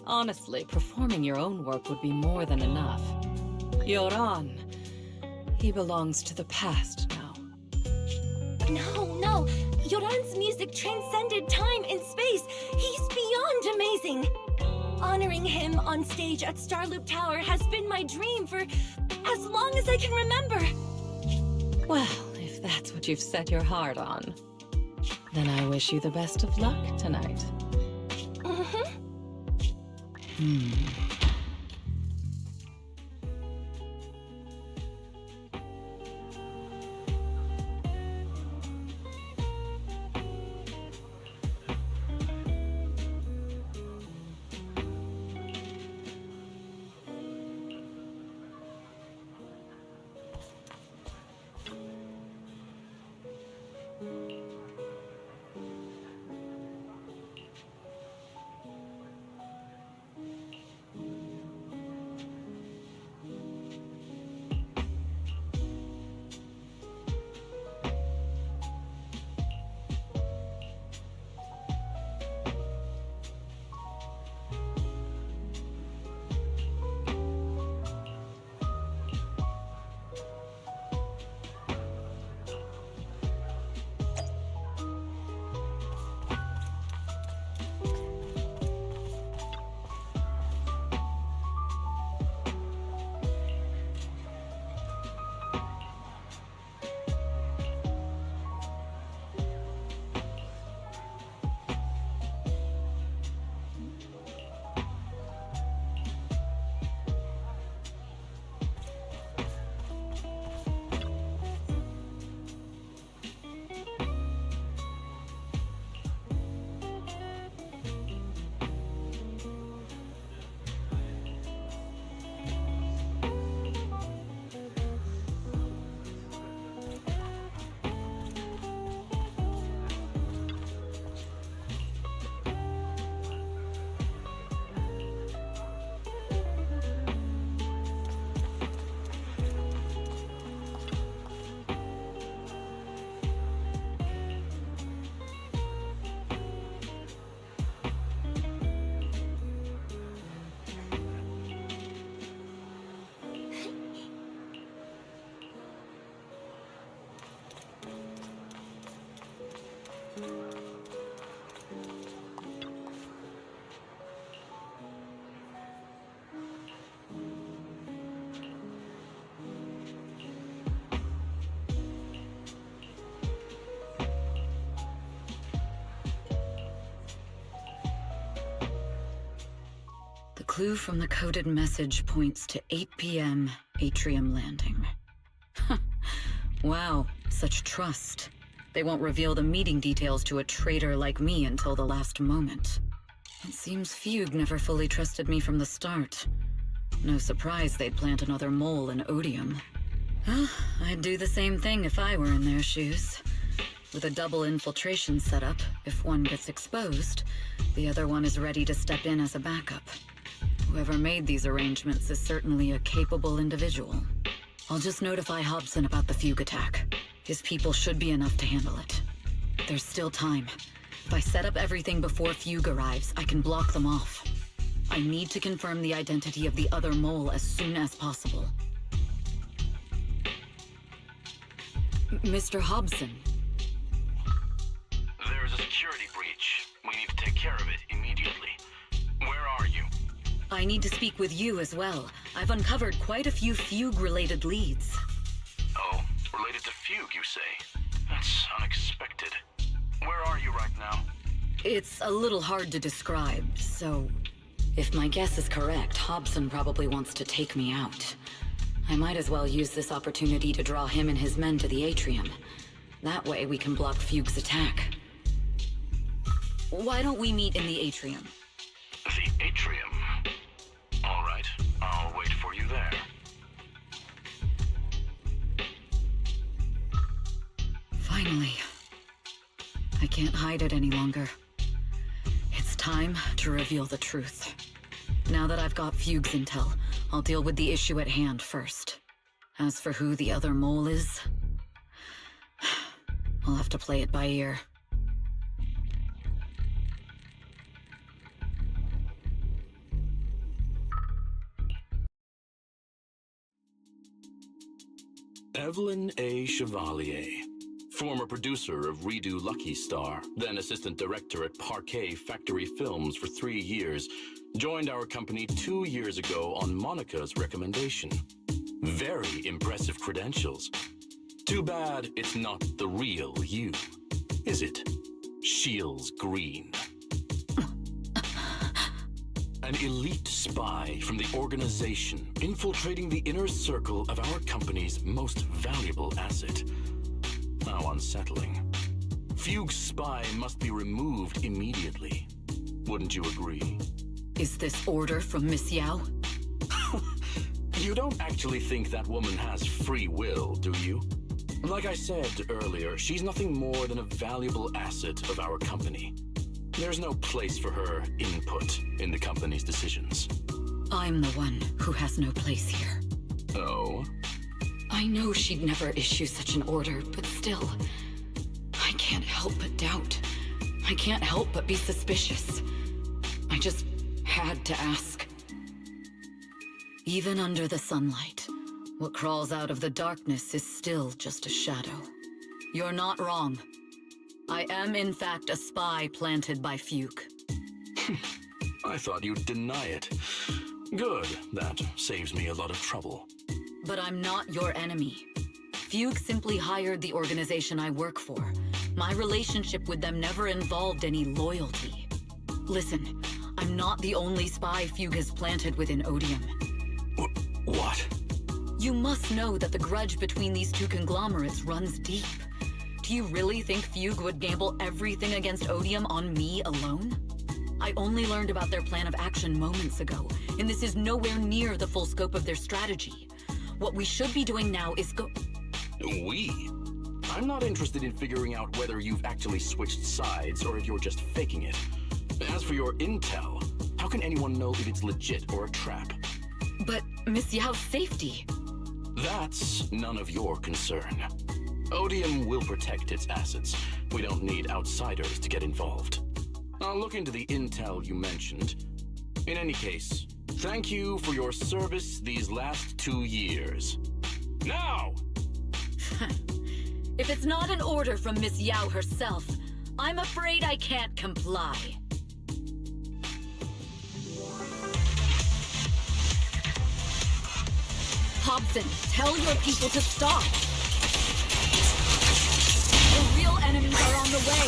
S10: Honestly, performing your own work would be more than enough. Yoran, he belongs to the past now.
S7: No. Yoran's music transcended time and space. He's beyond amazing. Honoring him on stage at Starloop Tower has been my dream for as long as I can remember.
S10: Well, if that's what you've set your heart on, then I wish you the best of luck tonight.
S8: clue from the coded message points to 8 p.m. Atrium Landing. Wow, such trust. They won't reveal the meeting details to a traitor like me until the last moment. It seems Fugue never fully trusted me from the start. No surprise they'd plant another mole in Odium. I'd do the same thing if I were in their shoes. With a double infiltration setup, if one gets exposed, the other one is ready to step in as a backup. Whoever made these arrangements is certainly a capable individual. I'll just notify Hobson about the Fugue attack. His people should be enough to handle it. There's still time. If I set up everything before Fugue arrives, I can block them off. I need to confirm the identity of the other mole as soon as possible. Mr. Hobson.
S2: There is a security breach. We need to take care of it immediately. Where are you?
S8: I need to speak with you as well. I've uncovered quite a few Fugue-related leads.
S2: Oh, related to Fugue, you say? That's unexpected. Where are you right now?
S8: It's a little hard to describe, so... If my guess is correct, Hobson probably wants to take me out. I might as well use this opportunity to draw him and his men to the Atrium. That way we can block Fugue's attack. Why don't we meet in the Atrium?
S2: The Atrium? All right, I'll wait for you there.
S8: Finally. I can't hide it any longer. It's time to reveal the truth. Now that I've got Fugue's intel, I'll deal with the issue at hand first. As for who the other mole is, I'll have to play it by ear.
S11: Evelyn A. Chevalier, former producer of Redo Lucky Star, then assistant director at Parquet Factory Films for 3 years, joined our company 2 years ago on Monica's recommendation. Very impressive credentials. Too bad it's not the real you, is it? Shields Green. An elite spy from the organization, infiltrating the inner circle of our company's most valuable asset. How unsettling. Fugue's spy must be removed immediately. Wouldn't you agree?
S8: Is this order from Miss Yao?
S11: You don't actually think that woman has free will, do you? Like I said earlier, she's nothing more than a valuable asset of our company. There's no place for her input in the company's decisions.
S8: I'm the one who has no place here.
S11: Oh?
S8: I know she'd never issue such an order, but still, I can't help but doubt. I can't help but be suspicious. I just had to ask. Even under the sunlight, what crawls out of the darkness is still just a shadow. You're not wrong. I am, in fact, a spy planted by Fugue.
S11: I thought you'd deny it. Good, that saves me a lot of trouble.
S8: But I'm not your enemy. Fugue simply hired the organization I work for. My relationship with them never involved any loyalty. Listen, I'm not the only spy Fugue has planted within Odium.
S11: What?
S8: You must know that the grudge between these two conglomerates runs deep. Do you really think Fugue would gamble everything against Odium on me alone? I only learned about their plan of action moments ago, and this is nowhere near the full scope of their strategy. What we should be doing now is
S11: We? I'm not interested in figuring out whether you've actually switched sides or if you're just faking it. As for your intel, how can anyone know if it's legit or a trap?
S8: But Miss Yao's safety...
S11: That's none of your concern. Odium will protect its assets. We don't need outsiders to get involved. I'll look into the intel you mentioned. In any case, thank you for your service these last 2 years. Now!
S8: If it's not an order from Miss Yao herself, I'm afraid I can't comply. Hobson, tell your people to stop! The real enemies are on the way!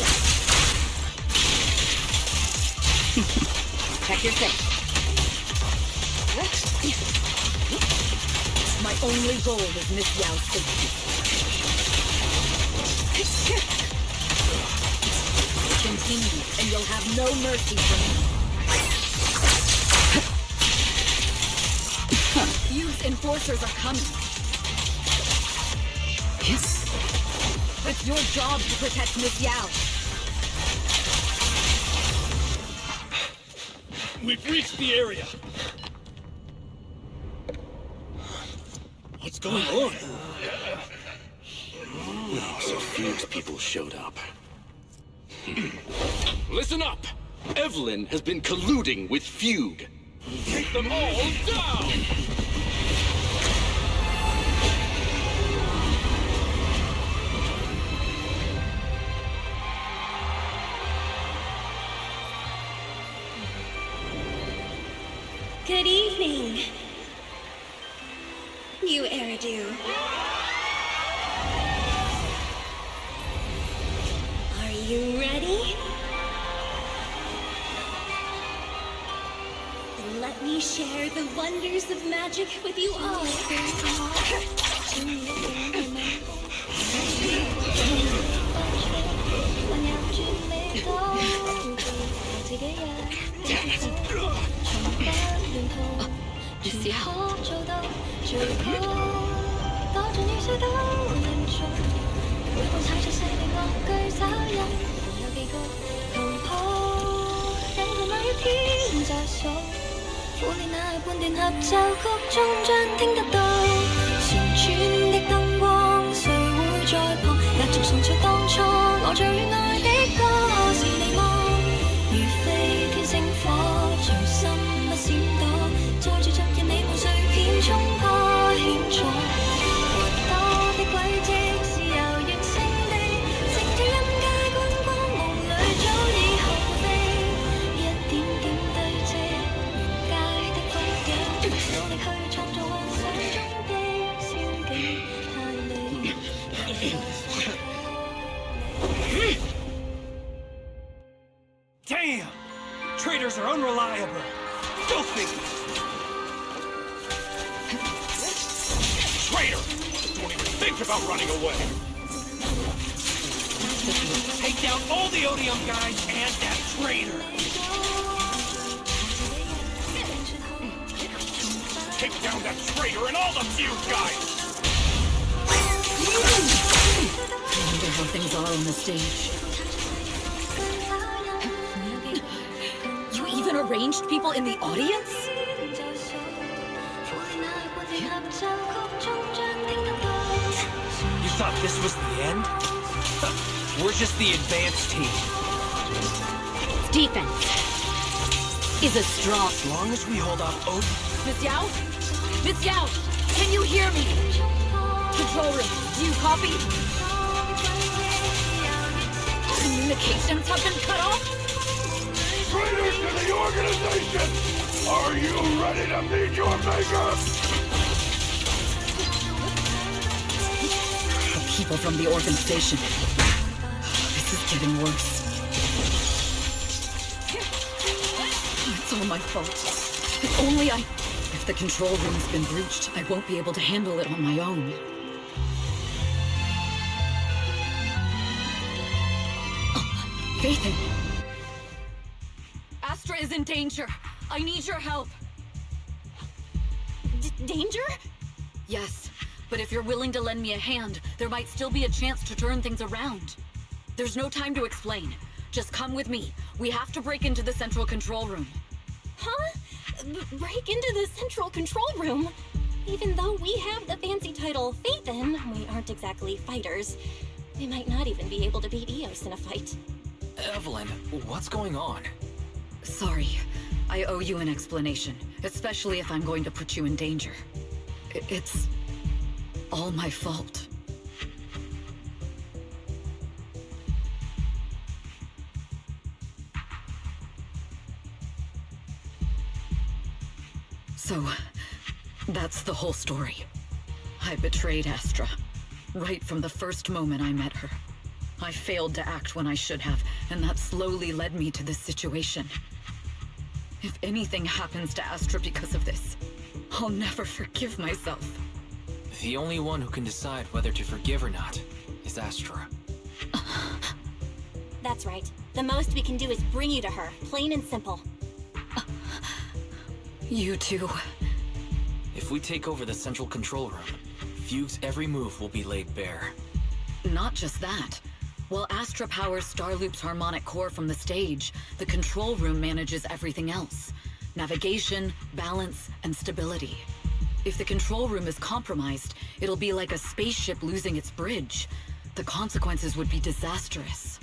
S6: Check your safe.
S8: My only goal is Miss Yao's safety. Continue, and you'll have no mercy from me. Fuse enforcers are coming. It's your job to protect Miss Yao.
S9: We've reached the area. What's going on?
S11: So Fugue's people showed up. Listen up! Evelyn has been colluding with Fugue.
S9: Take them all down!
S7: Good evening, you Eridu. Are you ready? Then let me share the wonders of magic with you all.
S8: Miss Yao.
S9: Damn! Traitors are unreliable. Filthy! Traitor! Don't even think about running away! Take down all the Odium guys and that traitor! Take down that traitor and all the Fuse guys!
S8: I wonder how things are on the stage. You even arranged people in the audience?
S9: You thought this was the end? We're just the advanced team.
S8: Defense is a strong.
S9: As long as we hold off
S8: Miss Yao? Miss Yao, can you hear me? Control room, do you copy? Communications have been cut off?
S2: Traitors to the organization! Are you ready to meet your maker?
S8: The people from the organization. This is getting worse. It's all my fault. If only If the control room's been breached, I won't be able to handle it on my own. Phaethon! Astra is in danger. I need your help.
S3: Danger?
S8: Yes, but if you're willing to lend me a hand, there might still be a chance to turn things around. There's no time to explain. Just come with me. We have to break into the central control room.
S3: Huh? Break into the central control room? Even though we have the fancy title Phaethon, we aren't exactly fighters. We might not even be able to beat Eos in a fight.
S5: Evelyn, what's going on?
S8: Sorry. I owe you an explanation, especially if I'm going to put you in danger. It's all my fault. So, that's the whole story. I betrayed Astra, right from the first moment I met her. I failed to act when I should have, and that slowly led me to this situation. If anything happens to Astra because of this, I'll never forgive myself.
S5: The only one who can decide whether to forgive or not is Astra.
S7: That's right. The most we can do is bring you to her, plain and simple.
S8: You two.
S5: If we take over the central control room, Fugue's every move will be laid bare.
S8: Not just that. While Astra powers Starloop's harmonic core from the stage, the control room manages everything else. Navigation, balance, and stability. If the control room is compromised, it'll be like a spaceship losing its bridge. The consequences would be disastrous.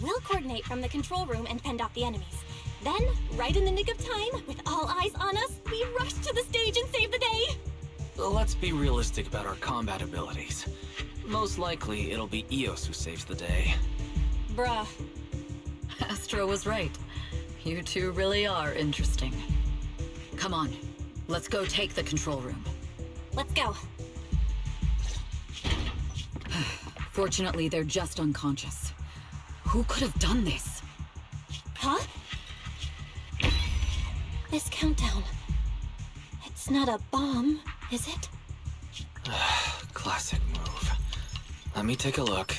S7: We'll coordinate from the control room and fend off the enemies. Then, right in the nick of time, with all eyes on us, we rush to the stage and save the day!
S5: Let's be realistic about our combat abilities. Most likely, it'll be Eos who saves the day.
S8: Bruh. Astra was right. You two really are interesting. Come on, let's go take the control room.
S7: Let's go.
S8: Fortunately, they're just unconscious. Who could have done this?
S7: Huh? This countdown. It's not a bomb, is it?
S5: Classic move. Let me take a look.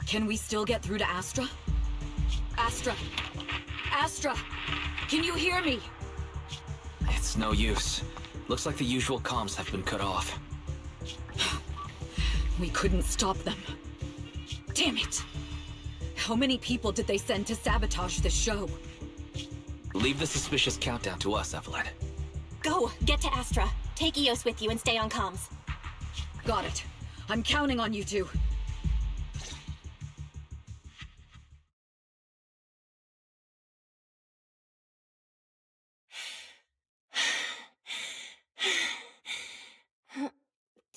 S8: Can we still get through to Astra? Astra! Astra! Can you hear me?
S5: It's no use. Looks like the usual comms have been cut off.
S8: We couldn't stop them. Damn it! How many people did they send to sabotage this show?
S5: Leave the suspicious countdown to us, Evelyn.
S7: Go! Get to Astra. Take Eos with you and stay on comms.
S8: Got it. I'm counting on you two.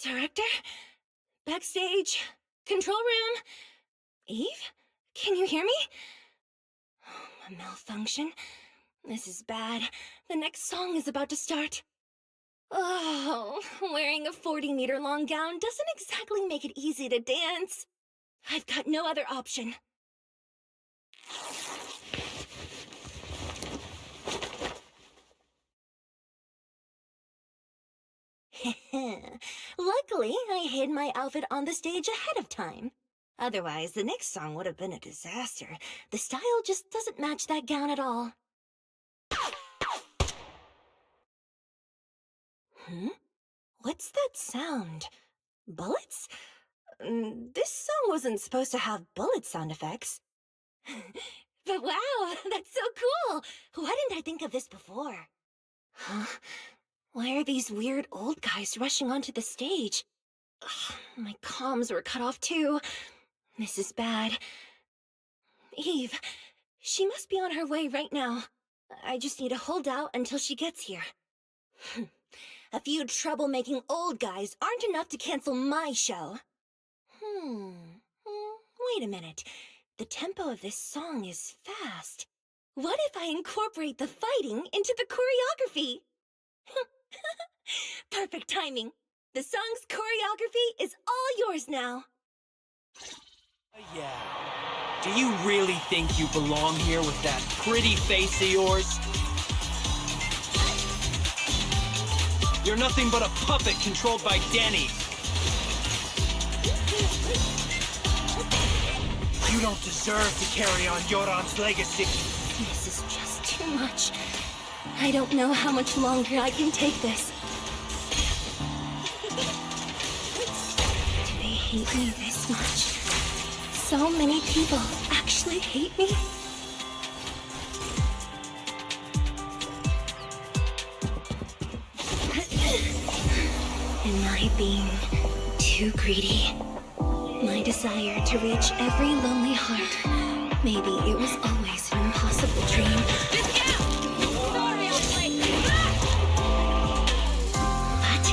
S7: Director? Backstage? Control room? Eve? Can you hear me? A malfunction? This is bad. The next song is about to start. Oh, wearing a 40-meter-long gown doesn't exactly make it easy to dance. I've got no other option. Luckily, I hid my outfit on the stage ahead of time. Otherwise, the next song would have been a disaster. The style just doesn't match that gown at all. What's that sound? Bullets? This song wasn't supposed to have bullet sound effects. But wow, that's so cool! Why didn't I think of this before? Huh? Why are these weird old guys rushing onto the stage? Ugh, my comms were cut off too. This is bad. Eve, she must be on her way right now. I just need to hold out until she gets here. A few troublemaking old guys aren't enough to cancel my show. Wait a minute. The tempo of this song is fast. What if I incorporate the fighting into the choreography? Perfect timing. The song's choreography is all yours now.
S12: Yeah. Do you really think you belong here with that pretty face of yours? You're nothing but a puppet controlled by Denny. You don't deserve to carry on Yoran's legacy.
S7: This is just too much. I don't know how much longer I can take this. Do they hate me this much? So many people actually hate me? Am I being too greedy? My desire to reach every lonely heart. Maybe it was always an impossible dream. But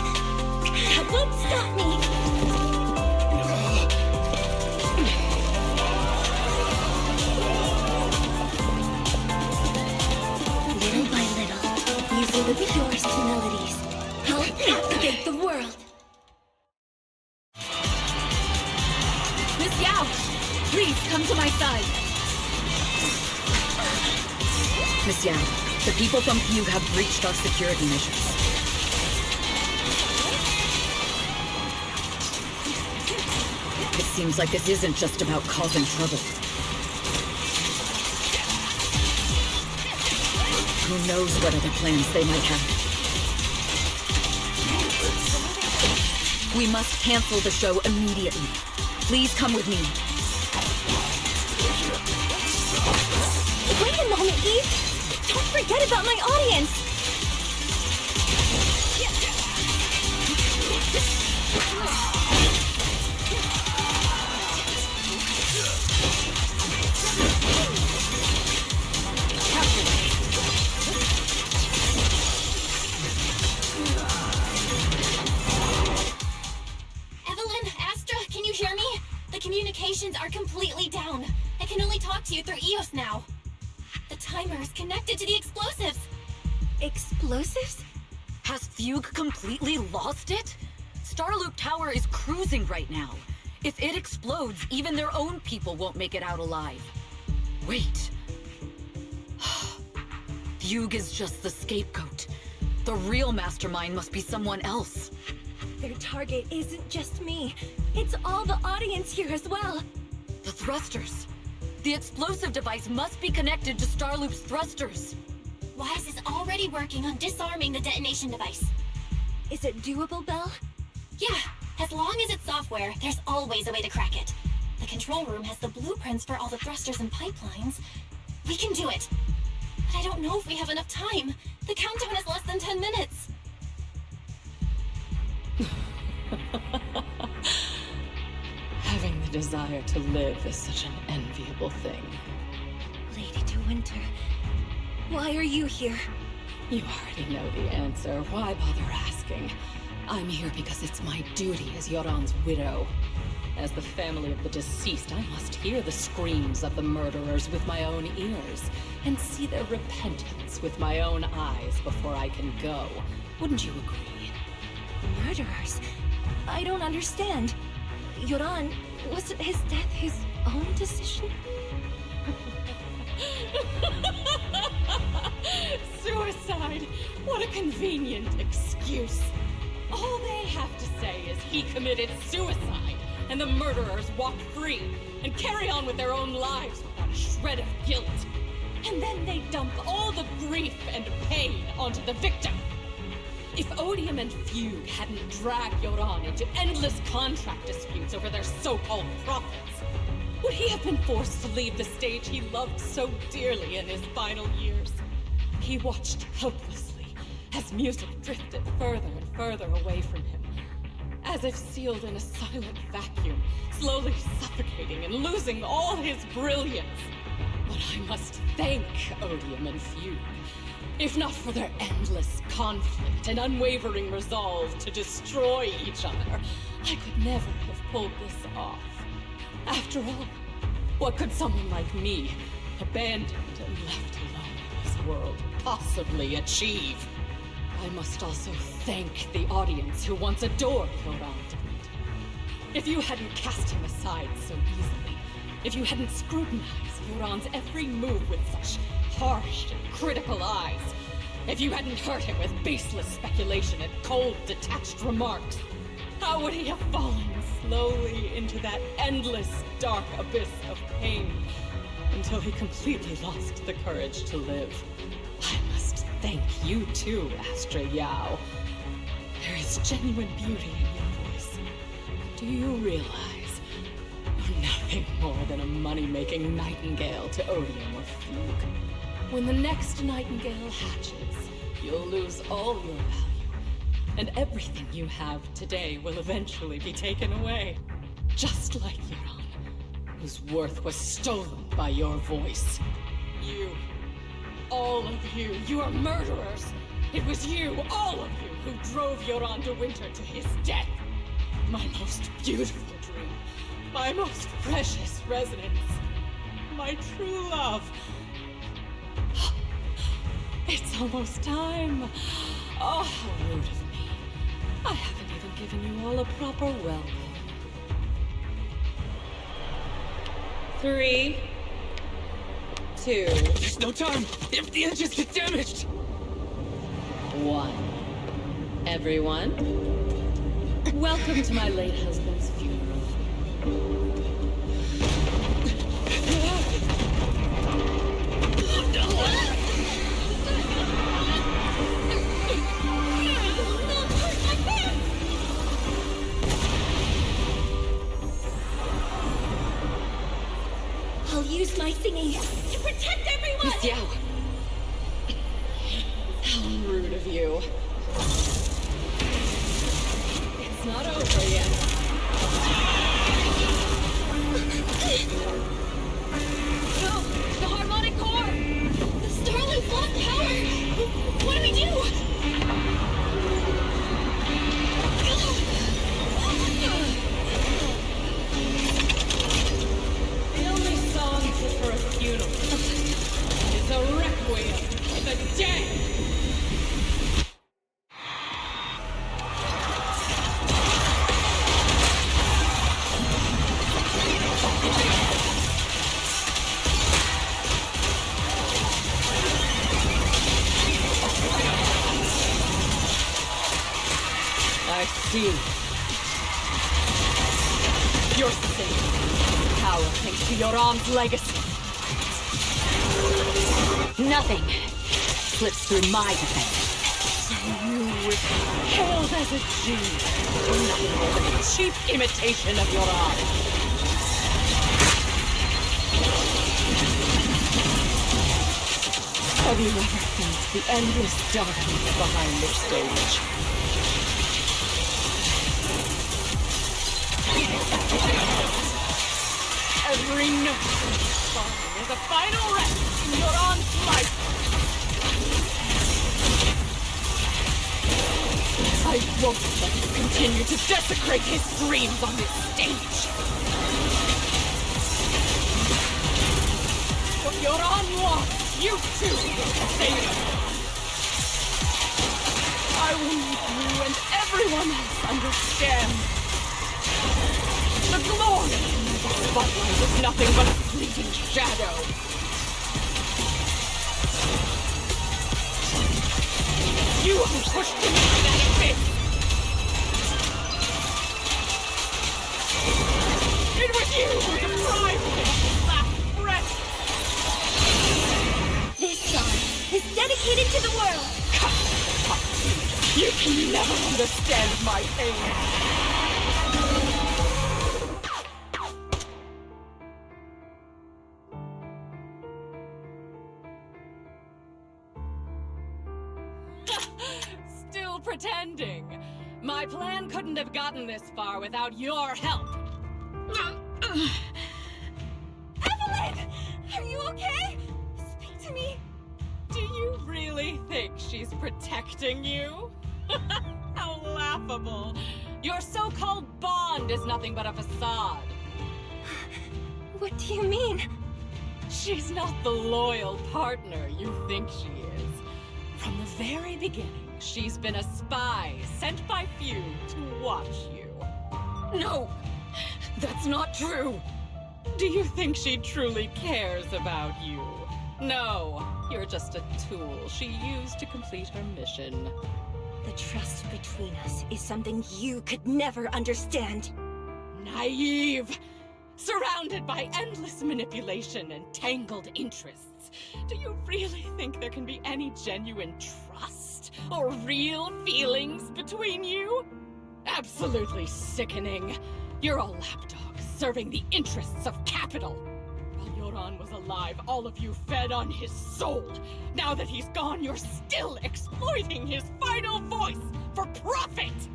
S7: that won't stop me. Little by little, these will be yours to melodies. I'll captivate the world.
S8: Miss Yao! Please, come to my side! Miss Yang, the people from Fugue have breached our security measures. It seems like this isn't just about causing trouble. Who knows what other plans they might have. We must cancel the show immediately. Please come with me.
S7: Wait a moment, Eve! Don't forget about my audience!
S3: Evelyn, Astra, can you hear me? The communications are completely down. I can only talk to you through EOS now. The timer is connected to the explosives.
S7: Explosives?
S8: Has Fugue completely lost it? Starloop Tower is cruising right now. If it explodes, even their own people won't make it out alive. Wait. Fugue is just the scapegoat. The real mastermind must be someone else.
S7: Their target isn't just me. It's all the audience here as well.
S8: The thrusters. The explosive device must be connected to Starloop's thrusters.
S3: WISE is already working on disarming the detonation device.
S7: Is it doable, Belle?
S3: Yeah, as long as it's software, there's always a way to crack it. The control room has the blueprints for all the thrusters and pipelines. We can do it. But I don't know if we have enough time. The countdown is less than 10 minutes.
S10: Having the desire to live is such an enviable thing.
S7: Lady De Winter, why are you here?
S10: You already know the answer. Why bother asking? I'm here because it's my duty as Yoran's widow. As the family of the deceased, I must hear the screams of the murderers with my own ears, and see their repentance with my own eyes before I can go. Wouldn't you agree?
S7: Murderers? I don't understand. Yoran, wasn't his death his own decision?
S10: Suicide! What a convenient excuse. All they have to say is he committed suicide, and the murderers walk free and carry on with their own lives without a shred of guilt. And then they dump all the grief and pain onto the victim. If Odium and Fugue hadn't dragged Yoran into endless contract disputes over their so-called profits, would he have been forced to leave the stage he loved so dearly in his final years? He watched helplessly as music drifted further and further away from him, as if sealed in a silent vacuum, slowly suffocating and losing all his brilliance. But I must thank Odium and Fugue. If not for their endless conflict and unwavering resolve to destroy each other, I could never have pulled this off. After all, what could someone like me, abandoned and left alone in this world, possibly achieve? I must also thank the audience who once adored Yoran De Winter. If you hadn't cast him aside so easily, if you hadn't scrutinized Yoran's every move with such harsh and critical eyes, if you hadn't hurt him with baseless speculation and cold, detached remarks, how would he have fallen slowly into that endless, dark abyss of pain until he completely lost the courage to live? I must thank you too, Astra Yao. There is genuine beauty in your voice. Do you realize you're nothing more than a money-making nightingale to Odium or Fugue? When the next nightingale hatches, you'll lose all your value, and everything you have today will eventually be taken away. Just like Yoran, whose worth was stolen by your voice. You, all of you, you are murderers! It was you, all of you, who drove Yoran De Winter to his death. My most beautiful dream, my most precious resonance, my true love. It's almost time. Oh, how rude of me. I haven't even given you all a proper welcome. 3, 2.
S12: There's no time. If the engines get damaged.
S10: 1. Everyone, welcome to my late husband's funeral.
S7: I'll use my singing to protect everyone!
S10: Miss Yao! How rude of you. It's not over yet.
S3: No! The harmonic core! The Starloop lost power! What do we do?
S10: The only song fit for a funeral is a requiem for the dead! I see. You're safe. Power thanks to Yoram's legacy. Nothing slips through my defense. You hailed as a genius. Nothing more than a cheap imitation of Yoram. Have you ever felt the endless darkness behind the stage? Every note in this song is a final rest in Yoram's life. I won't let you continue to desecrate his dreams on this stage. What Yoram wants, you too will save it. I will make you and everyone else understand. The glory of the spotlight is nothing but a fleeting shadow. You who pushed him into that abyss! It was you who deprived him of his last breath!
S7: This song is dedicated to the world!
S10: You can never understand my pain! Still pretending. My plan couldn't have gotten this far without your help.
S7: Evelyn! Are you okay? Speak to me.
S10: Do you really think she's protecting you? How laughable. Your so-called bond is nothing but a facade.
S7: What do you mean?
S10: She's not the loyal partner you think she is. From the very beginning, she's been a spy sent by few to watch you. No, that's not true. Do you think she truly cares about you? No, you're just a tool she used to complete her mission.
S7: The trust between us is something you could never understand.
S10: Naive! Surrounded by endless manipulation and tangled interests. Do you really think there can be any genuine trust or real feelings between you? Absolutely sickening. You're a lapdog serving the interests of capital. While Yoram was alive, all of you fed on his soul. Now that he's gone, you're still exploiting his final voice for profit.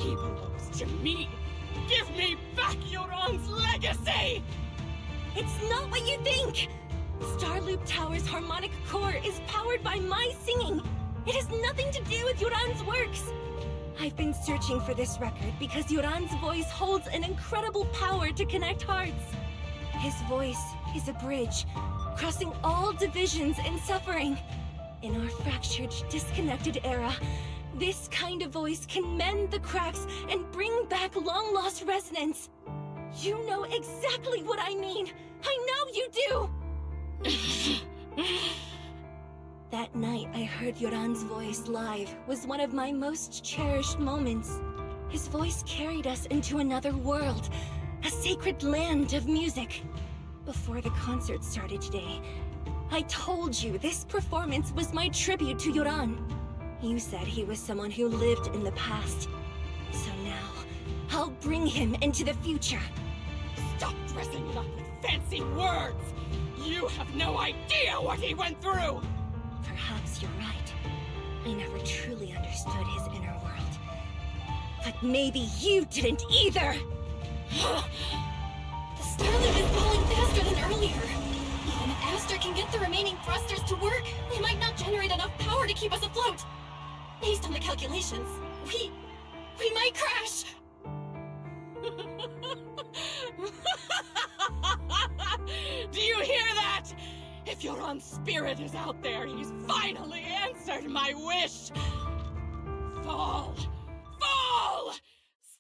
S10: He belongs to me. Give me back Yoram's legacy!
S7: It's not what you think! Starloop Tower's harmonic core is powered by my singing. It has nothing to do with Yoram's works. I've been searching for this record because Yoram's voice holds an incredible power to connect hearts. His voice is a bridge, crossing all divisions and suffering. In our fractured, disconnected era, this kind of voice can mend the cracks and bring back long-lost resonance. You know exactly what I mean. I know you do. That night I heard Yoran's voice live was one of my most cherished moments. His voice carried us into another world, a sacred land of music. Before the concert started today, I told you this performance was my tribute to Yoran. You said he was someone who lived in the past. So now, I'll bring him into the future.
S13: Stop dressing it up with fancy words! You have no idea what he went through!
S7: Perhaps you're right. I never truly understood his inner world. But maybe you didn't either!
S3: The Starloop is falling faster than earlier. Even if Astra can get the remaining thrusters to work, they might not generate enough power to keep us afloat. Based on the calculations, we might crash.
S13: Do you hear that? If Yoran's spirit is out there, he's finally answered my wish. Fall! Fall!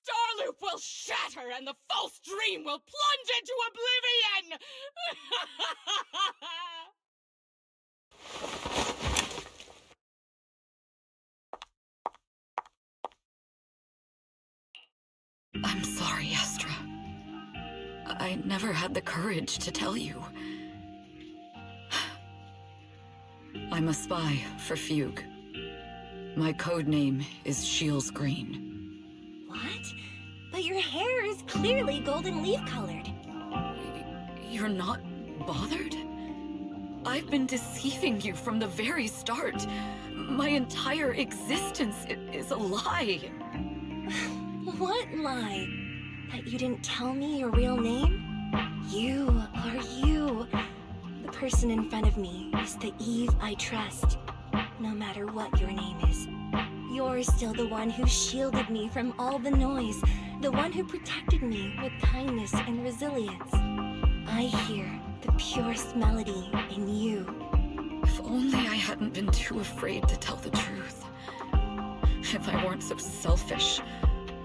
S13: Starloop will shatter and the false dream will plunge into oblivion!
S8: I'm sorry, Astra. I never had the courage to tell you. I'm a spy for Fugue. My code name is Shields Green.
S7: What? But your hair is clearly golden leaf-colored.
S8: You're not bothered? I've been deceiving you from the very start. My entire existence is a lie.
S7: What lie? That you didn't tell me your real name? You are you. The person in front of me is the Eve I trust. No matter what your name is. You're still the one who shielded me from all the noise. The one who protected me with kindness and resilience. I hear the purest melody in you.
S8: If only I hadn't been too afraid to tell the truth. If I weren't so selfish,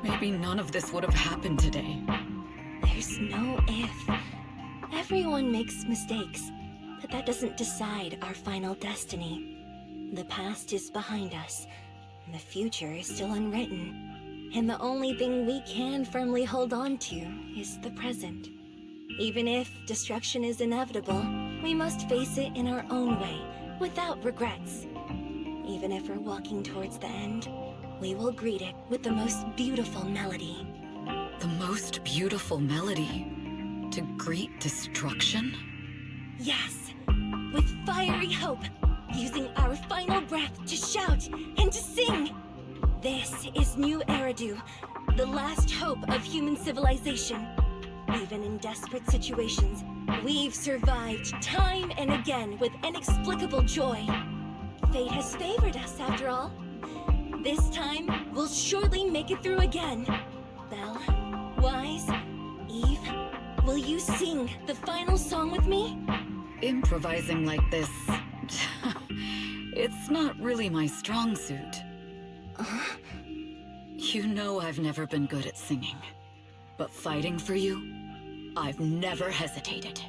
S8: maybe none of this would have happened today.
S7: There's no if. Everyone makes mistakes, but that doesn't decide our final destiny. The past is behind us, and the future is still unwritten. And the only thing we can firmly hold on to is the present. Even if destruction is inevitable, we must face it in our own way, without regrets. Even if we're walking towards the end, we will greet it with the most beautiful melody.
S8: The most beautiful melody? To greet destruction?
S7: Yes, with fiery hope, using our final breath to shout and to sing. This is New Eridu, the last hope of human civilization. Even in desperate situations, we've survived time and again with inexplicable joy. Fate has favored us after all. This time, we'll surely make it through again. Belle, Wise, Eve, will you sing the final song with me?
S8: Improvising like this... it's not really my strong suit. You know I've never been good at singing. But fighting for you, I've never hesitated.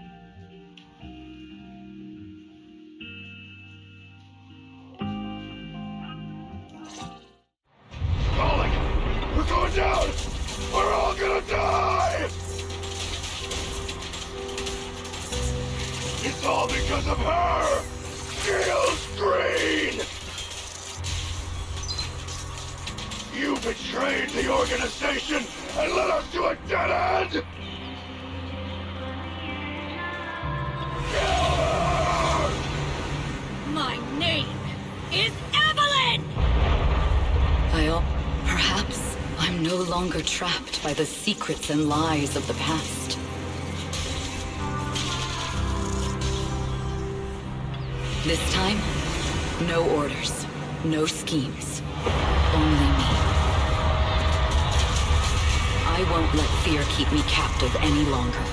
S2: Calling! We're going down! We're all gonna die! It's all because of her! Shields Green! You betrayed the organization and led us to a dead end! Kill her!
S13: My name is Evelyn!
S8: Perhaps I'm no longer trapped by the secrets and lies of the past. This time, no orders, no schemes, only me. I won't let fear keep me captive any longer.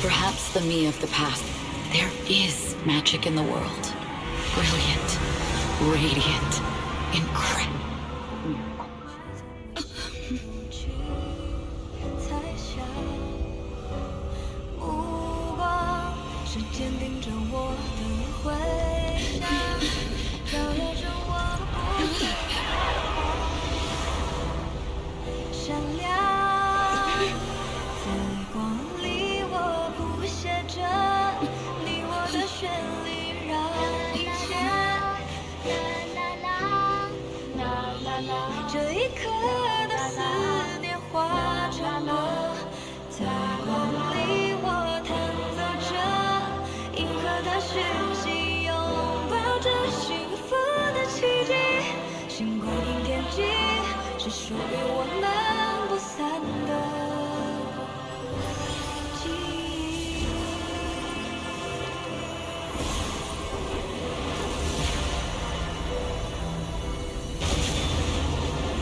S8: Perhaps the me of the past, there is magic in the world. Brilliant, radiant, incredible.
S14: 是坚定着我的回答，照耀着我不闪亮，在光里我谱写着你我的旋律，让一切这一刻的思念化成歌，在光里我弹奏着银河的讯息，拥抱着幸福的奇迹，星光点点击是属于我们不散的记忆。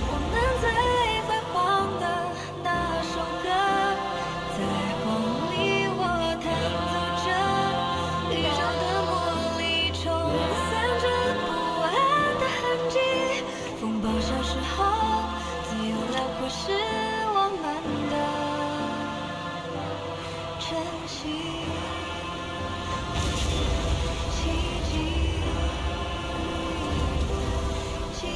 S14: 我们最辉煌的那首歌，在光里我弹奏着，宇宙的魔力冲散着不安的痕迹，风暴消失后，自由辽阔是我们的晨曦，奇迹，记忆。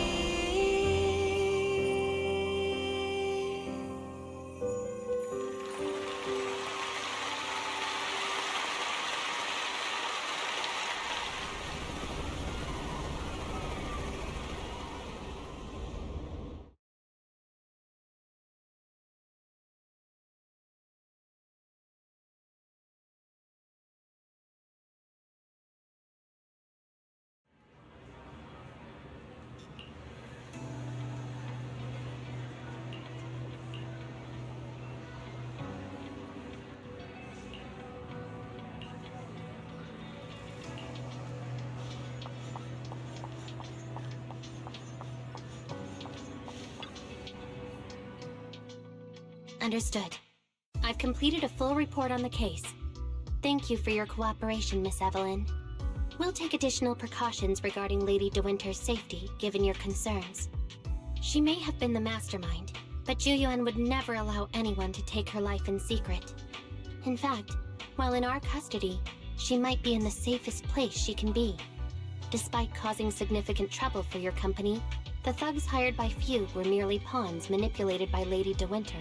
S3: Understood. I've completed a full report on the case. Thank you for your cooperation, Miss Evelyn. We'll take additional precautions regarding Lady De Winter's safety, given your concerns. She may have been the mastermind, but Juyuan would never allow anyone to take her life in secret. In fact, while in our custody, she might be in the safest place she can be. Despite causing significant trouble for your company, the thugs hired by Fugue were merely pawns manipulated by Lady De Winter,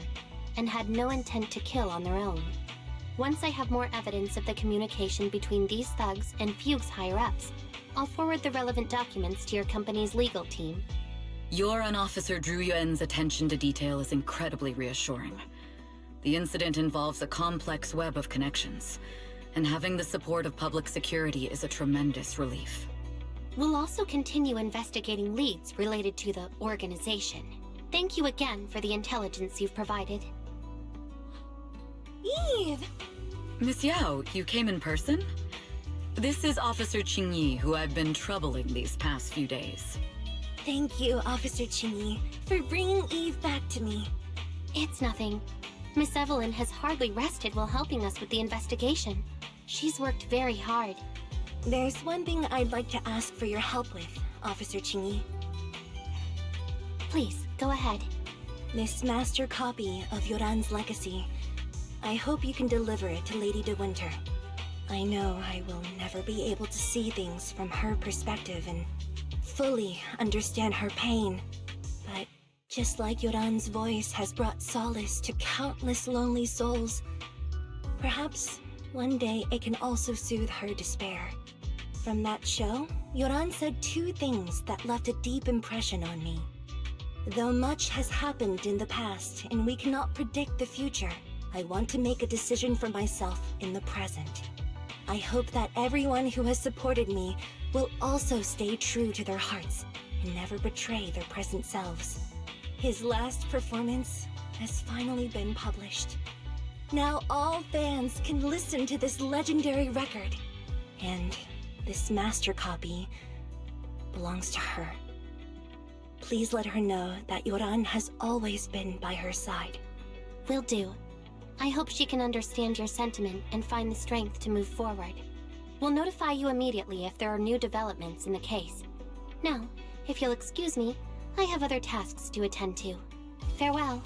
S3: and had no intent to kill on their own. Once I have more evidence of the communication between these thugs and Fugue's higher-ups, I'll forward the relevant documents to your company's legal team.
S8: Your and Officer Zhu Yuan's attention to detail is incredibly reassuring. The incident involves a complex web of connections, and having the support of public security is a tremendous relief.
S3: We'll also continue investigating leads related to the organization. Thank you again for the intelligence you've provided.
S7: Eve!
S8: Miss Yao, you came in person? This is Officer Qingyi, who I've been troubling these past few days.
S7: Thank you, Officer Qingyi, for bringing Eve back to me.
S3: It's nothing. Miss Evelyn has hardly rested while helping us with the investigation. She's worked very hard.
S7: There's one thing I'd like to ask for your help with, Officer Qingyi.
S3: Please, go ahead.
S7: This master copy of Yoran's legacy. I hope you can deliver it to Lady De Winter. I know I will never be able to see things from her perspective and fully understand her pain. But just like Yoran's voice has brought solace to countless lonely souls, perhaps one day it can also soothe her despair. From that show, Yoran said two things that left a deep impression on me. Though much has happened in the past and we cannot predict the future, I want to make a decision for myself in the present. I hope that everyone who has supported me will also stay true to their hearts and never betray their present selves. His last performance has finally been published. Now all fans can listen to this legendary record. And this master copy belongs to her. Please let her know that Yoran has always been by her side.
S3: Will do. I hope she can understand your sentiment and find the strength to move forward. We'll notify you immediately if there are new developments in the case. Now, if you'll excuse me, I have other tasks to attend to. Farewell.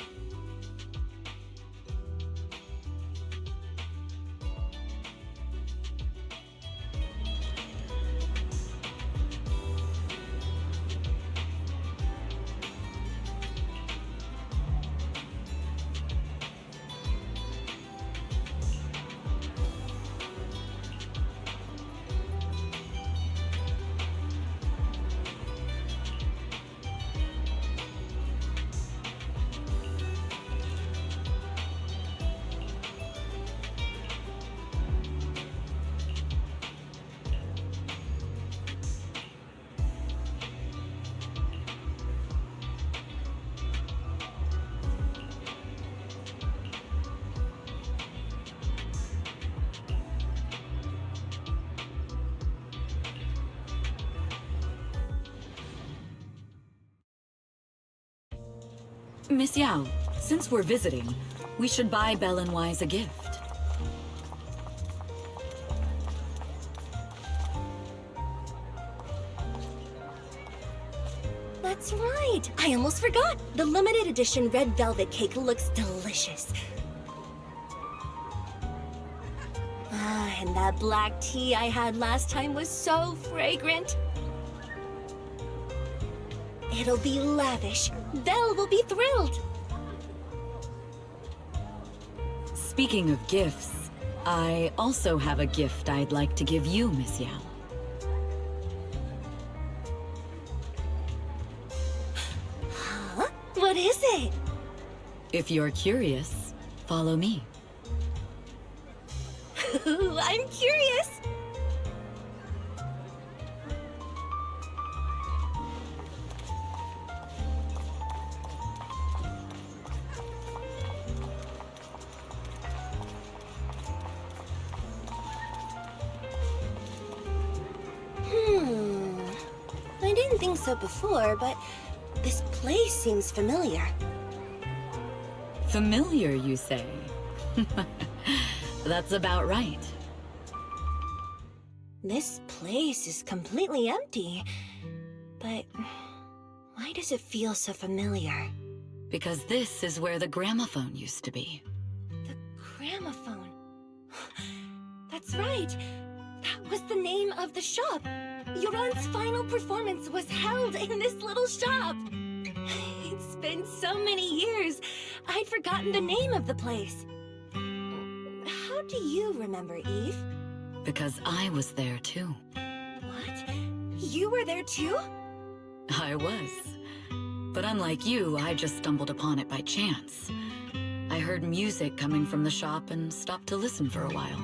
S8: Miss Yao, since we're visiting, we should buy Belle and Wise a gift.
S7: That's right. I almost forgot. The limited edition red velvet cake looks delicious. Ah, and that black tea I had last time was so fragrant. It'll be lavish. Belle will be thrilled.
S8: Speaking of gifts, I also have a gift I'd like to give you, Miss Yao.
S7: Huh? What is it?
S8: If you're curious, follow me.
S7: I'm curious. I didn't think so before, but this place seems familiar.
S8: Familiar, you say? That's about right.
S7: This place is completely empty. But why does it feel so familiar?
S8: Because this is where the gramophone used to be.
S7: The gramophone. That's right. That was the name of the shop. Yoran's final performance was held in this little shop. It's been so many years. I'd forgotten the name of the place. How do you remember, Eve?
S8: Because I was there too.
S7: What? You were there too?
S8: I was. But unlike you, I just stumbled upon it by chance. I heard music coming from the shop and stopped to listen for a while.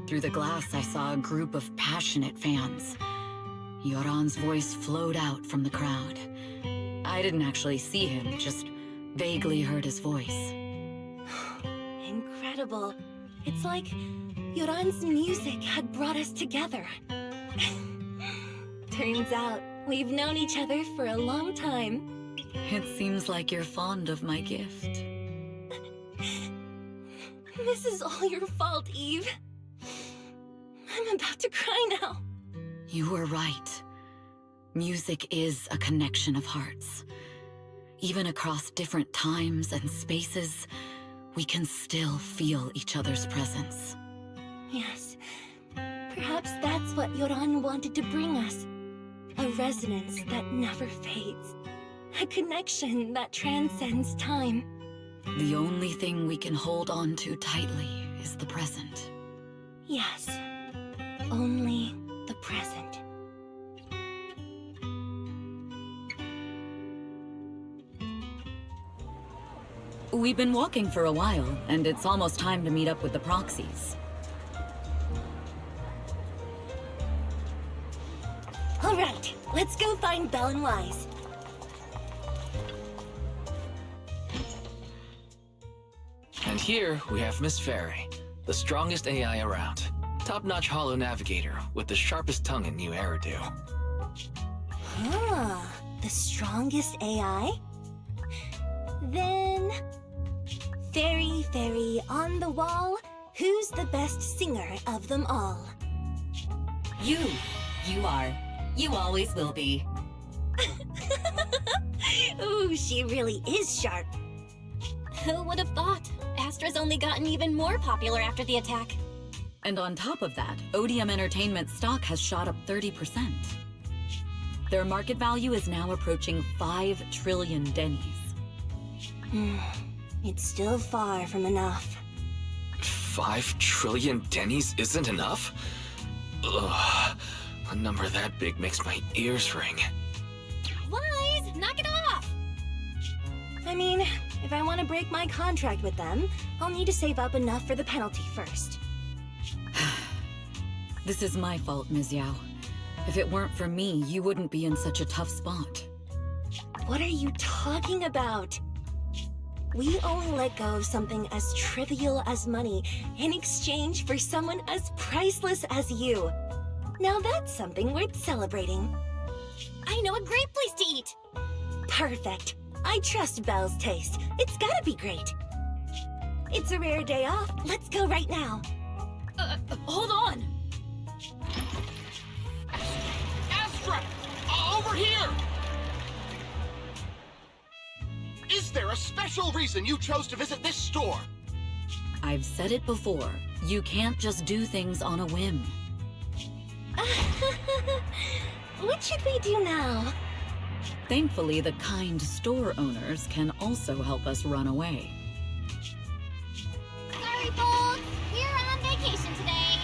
S8: Through the glass, I saw a group of passionate fans. Yoran's voice flowed out from the crowd. I didn't actually see him, just vaguely heard his voice.
S7: Incredible. It's like Yoran's music had brought us together. Turns out, we've known each other for a long time.
S8: It seems like you're fond of my gift.
S7: This is all your fault, Eve. I'm about to cry now.
S8: You were right. Music is a connection of hearts. Even across different times and spaces, we can still feel each other's presence.
S7: Yes. Perhaps that's what Yoran wanted to bring us. A resonance that never fades. A connection that transcends time.
S8: The only thing we can hold on to tightly is the present.
S7: Yes. Only the present.
S8: We've been walking for a while, and it's almost time to meet up with the proxies.
S7: All right, let's go find Belle and Wise.
S5: And here we have Miss Fairy, the strongest AI around. Top-notch holo navigator with the sharpest tongue in new hairdo.
S7: Ah, the strongest AI? Then... Fairy, fairy, on the wall, who's the best singer of them all?
S4: You. You are. You always will be.
S7: Ooh, she really is sharp.
S3: Who would have thought? Astra's only gotten even more popular after the attack.
S8: And on top of that, Odium Entertainment stock has shot up 30%. Their market value is now approaching 5 trillion dennies.
S7: It's still far from enough.
S5: 5 trillion dennies isn't enough? Ugh, a number that big makes my ears ring.
S3: Wise, knock it off!
S7: I mean, if I want to break my contract with them, I'll need to save up enough for the penalty first.
S8: This is my fault, Ms. Yao. If it weren't for me, you wouldn't be in such a tough spot.
S7: What are you talking about? We only let go of something as trivial as money in exchange for someone as priceless as you. Now that's something worth celebrating.
S3: I know a great place to eat!
S7: Perfect. I trust Belle's taste. It's gotta be great. It's a rare day off. Let's go right now.
S8: Hold on!
S9: Astra! Over here! Is there a special reason you chose to visit this store?
S8: I've said it before. You can't just do things on a whim.
S7: What should we do now?
S8: Thankfully, the kind store owners can also help us run away.
S3: Sorry, folks. We're on vacation today.